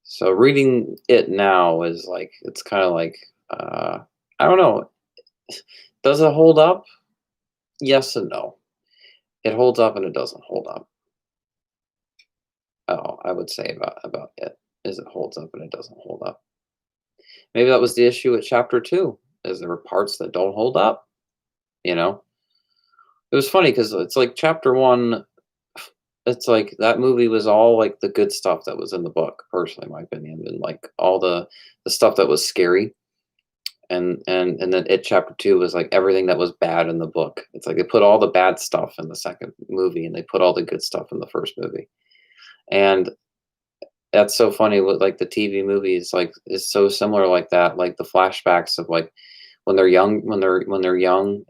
so reading it now is like it's kind of like I don't know. Does it hold up? Yes and no. It holds up and it doesn't hold up. Oh, I would say about it is it holds up and it doesn't hold up. Maybe that was the issue with chapter 2, is there were parts that don't hold up, you know? It was funny because it's like chapter 1, it's like that movie was all like the good stuff that was in the book, personally, in my opinion, and like all the stuff that was scary. And then it chapter 2 was like everything that was bad in the book. It's like they put all the bad stuff in the second movie and they put all the good stuff in the first movie. And That's so funny with, like, the TV movies, like, it's so similar like that, like, the flashbacks of, like, when they're young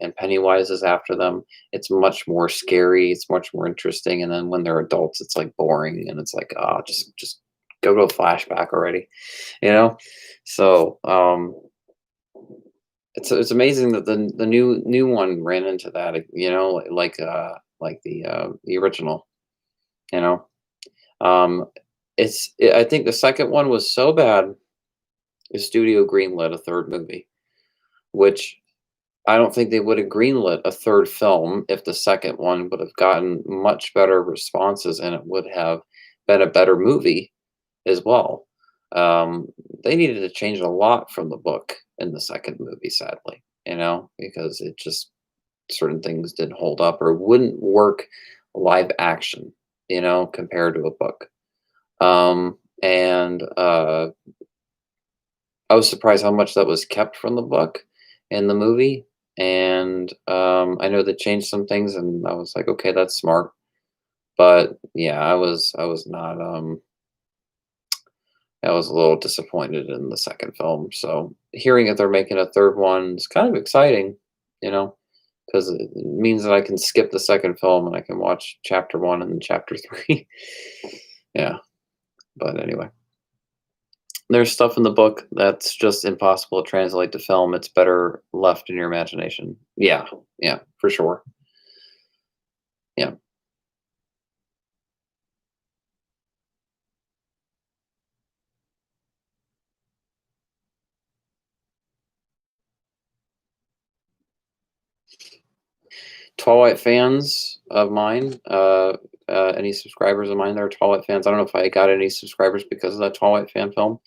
and Pennywise is after them, it's much more scary, it's much more interesting, and then when they're adults, it's, like, boring, and it's like, "Ah, just go to a flashback already," you know? So, it's amazing that the new one ran into that, like the original, you know? Um, I think the second one was so bad, the studio greenlit a 3rd movie, which I don't think they would have greenlit a 3rd film if the second one would have gotten much better responses, and it would have been a better movie as well. Um, they needed to change a lot from the book in the 2nd movie, sadly, because it just certain things didn't hold up or wouldn't work live action, compared to a book. And I was surprised how much that was kept from the book in the movie. And I know they changed some things, and I was like, okay, that's smart. But yeah, I was not I was a little disappointed in the second film. So hearing that they're making a third one is kind of exciting, you know, because it means that I can skip the second film and I can watch chapter one and chapter three. Yeah, but anyway. There's stuff in the book that's just impossible to translate to film. It's better left in your imagination. Yeah, yeah, for sure. Yeah. Twilight fans of mine, any subscribers of mine that are Twilight fans. I don't know if I got any subscribers because of that Twilight fan film,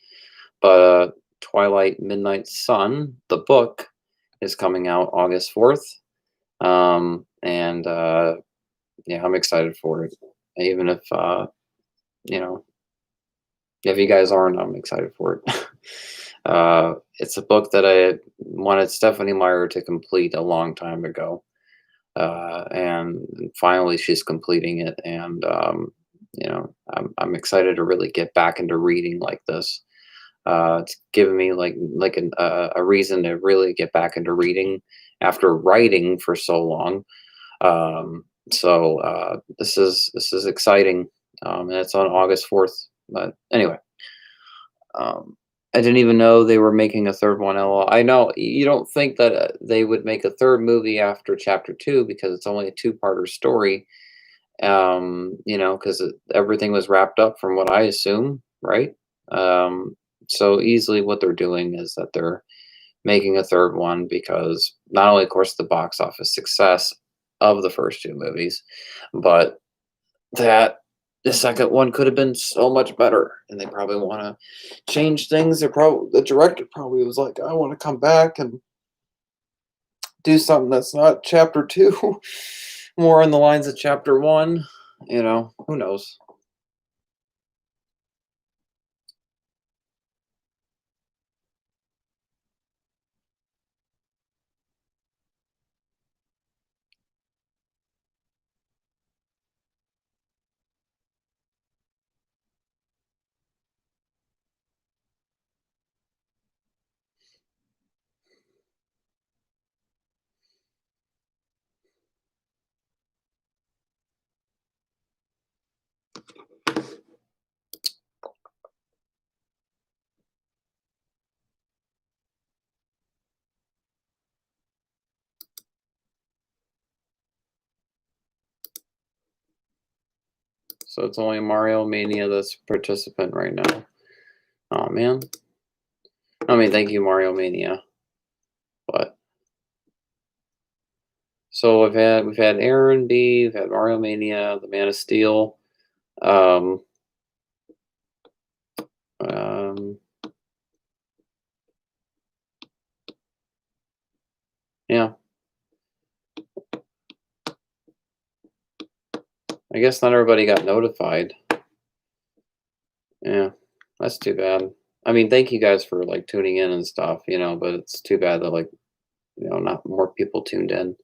but Twilight Midnight Sun, the book, is coming out August 4th. And yeah, I'm excited for it. Even you know, if you guys aren't, I'm excited for it. It's a book that I wanted Stephanie Meyer to complete a long time ago, and finally she's completing it. And I'm excited to really get back into reading like this. It's given me a reason to really get back into reading after writing for so long. This is exciting, and it's on August 4th. But anyway, I didn't even know they were making a third one. LOL. I know you don't think that they would make a third movie after chapter two because it's only a two-parter story. Because everything was wrapped up from what I assume, right? Um, so easily what they're doing is that they're making a third one because not only, of course, the box office success of the first two movies, but that the second one could have been so much better, and they probably want to change things. The director probably was like, I want to come back and do something that's not chapter two, more in the lines of chapter one. Who knows? So it's only Mario Mania that's participant right now. Oh man. I mean, thank you, Mario Mania. But so we've had Aaron B, we've had Mario Mania, the Man of Steel. Um, um, yeah, I guess not everybody got notified. Yeah, that's too bad. I mean, thank you guys for like tuning in and stuff, but it's too bad that not more people tuned in.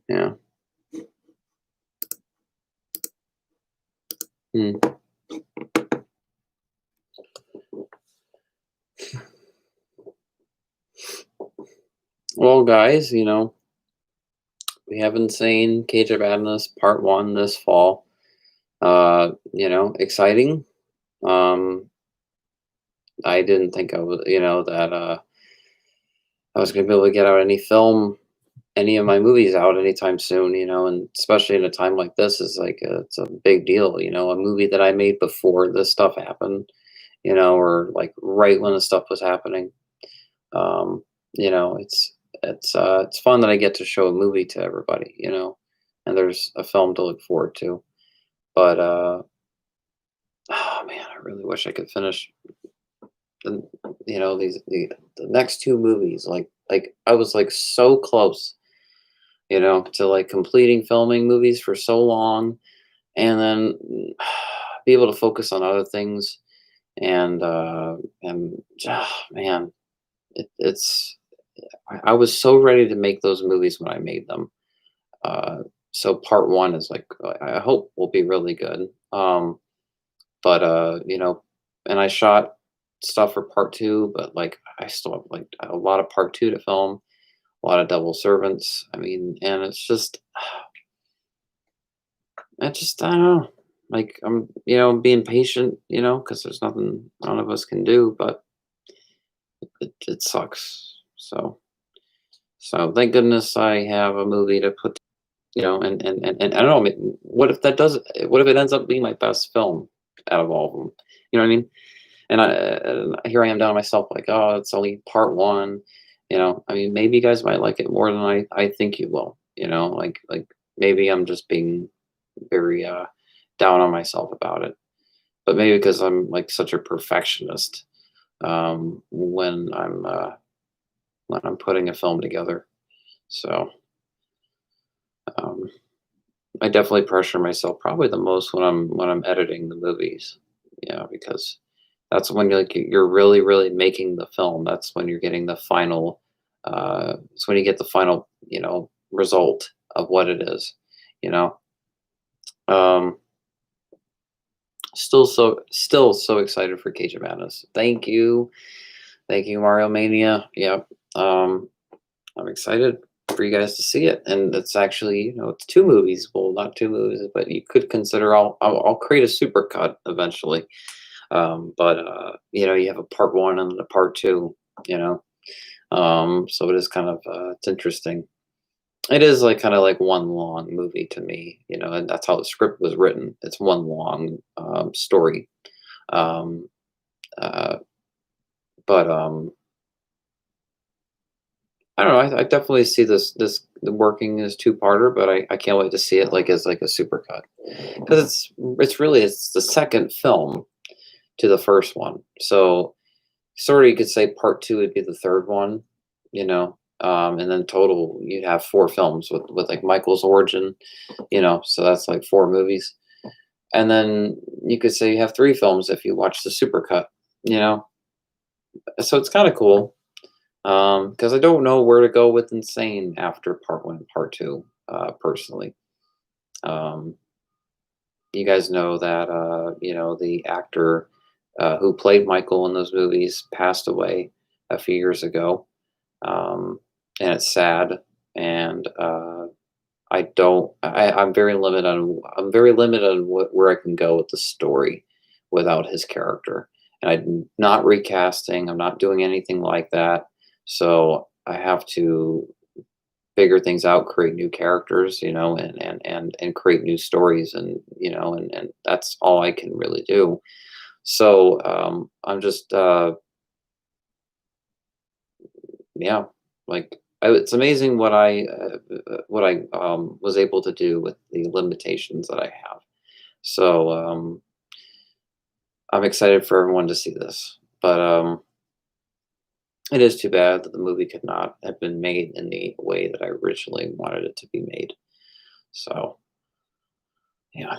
Yeah. Hmm. Well, guys, we haven't seen Cage of Madness Part 1 this fall. Exciting. Um, I didn't think that I was gonna be able to get out any of my movies out anytime soon, and especially in a time like this is like it's a big deal, a movie that I made before this stuff happened, or like right when the stuff was happening. Um, it's fun that I get to show a movie to everybody, and there's a film to look forward to. But oh man, I really wish I could finish the the next two movies. Like I was like so close, to like completing filming movies for so long, and then be able to focus on other things. And man, it's I was so ready to make those movies when I made them. Uh, so part one is like I hope will be really good. But and I shot stuff for part two, but like I still have like a lot of part two to film, a lot of double servants. I mean, and it's just I don't know. Like I'm being patient, because there's nothing none of us can do, but it sucks. So thank goodness I have a movie to put, and I don't know. What if that does? What if it ends up being my best film out of all of them? You know what I mean? And here I am down on myself, like, oh, it's only part one. I mean, maybe you guys might like it more than I think you will. Like maybe I'm just being very down on myself about it, but maybe because I'm like such a perfectionist when I'm putting a film together. So um, I definitely pressure myself probably the most when I'm editing the movies. Because that's when you're really really making the film. That's when you're getting the final. It's when you get the final result of what it is. You know. Um, still so excited for Cage of Madness. Thank you, Mario Mania. Yep. I'm excited for you guys to see it, and it's actually it's two movies. Well, not two movies, but you could consider I'll create a super cut eventually. But you have a part one and a part two. You know, so it is kind of it's interesting. It is like kind of like one long movie to me, and that's how the script was written. It's one long story. Um, uh, but I don't know. I definitely see this working as two-parter, but I can't wait to see it like as like a supercut because it's the second film to the first one. So sort of you could say part two would be the third one, and then total you'd have four films with like Michael's origin, so that's like four movies, and then you could say you have three films if you watch the supercut, you know. So it's kind of cool. Because I don't know where to go with Insane after part one and part two, personally. Um, you guys know that, the actor who played Michael in those movies passed away a few years ago. And it's sad. And I'm very limited on where I can go with the story without his character. And I'm not recasting, I'm not doing anything like that. So I have to figure things out, create new characters, and create new stories, and that's all I can really do. So I'm just yeah, like it's amazing what I was able to do with the limitations that I have. So I'm excited for everyone to see this, but it is too bad that the movie could not have been made in the way that I originally wanted it to be made. So yeah.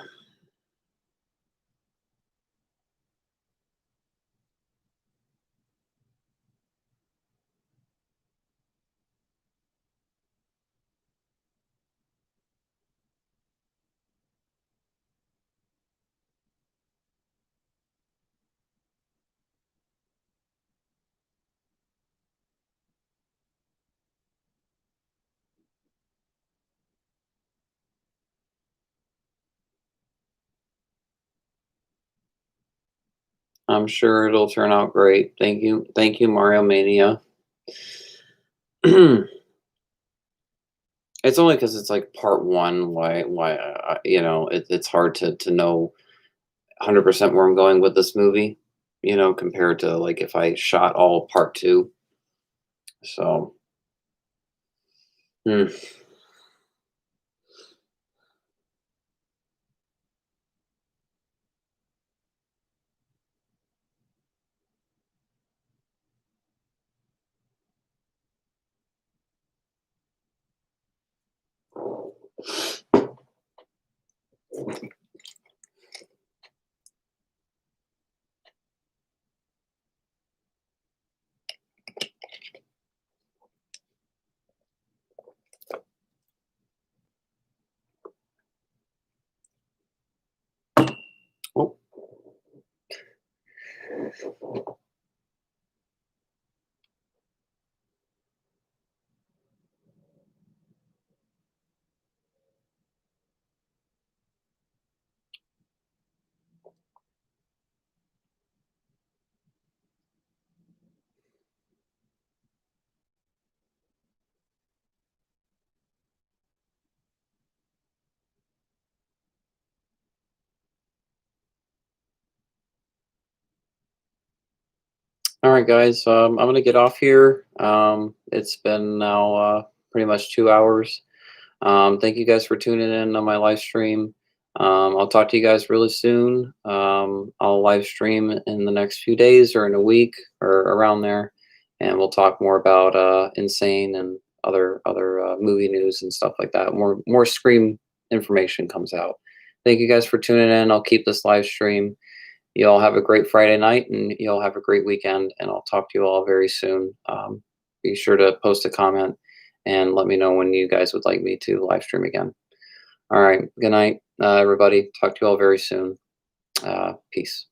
I'm sure it'll turn out great. Thank you, Mario Mania. It's only because it's like part one. It's hard to know 100% where I'm going with this movie. Compared to like if I shot all part two. So, hmm. Oh, all right, guys. I'm gonna get off here. It's been now pretty much 2 hours. Thank you guys for tuning in on my live stream. I'll talk to you guys really soon. I'll live stream in the next few days or in a week or around there, and we'll talk more about Insane and other movie news and stuff like that. More Scream information comes out. Thank you guys for tuning in. I'll keep this live stream. You all have a great Friday night, and you all have a great weekend. And I'll talk to you all very soon. Be sure to post a comment and let me know when you guys would like me to live stream again. All right. Good night, everybody. Talk to you all very soon. Peace.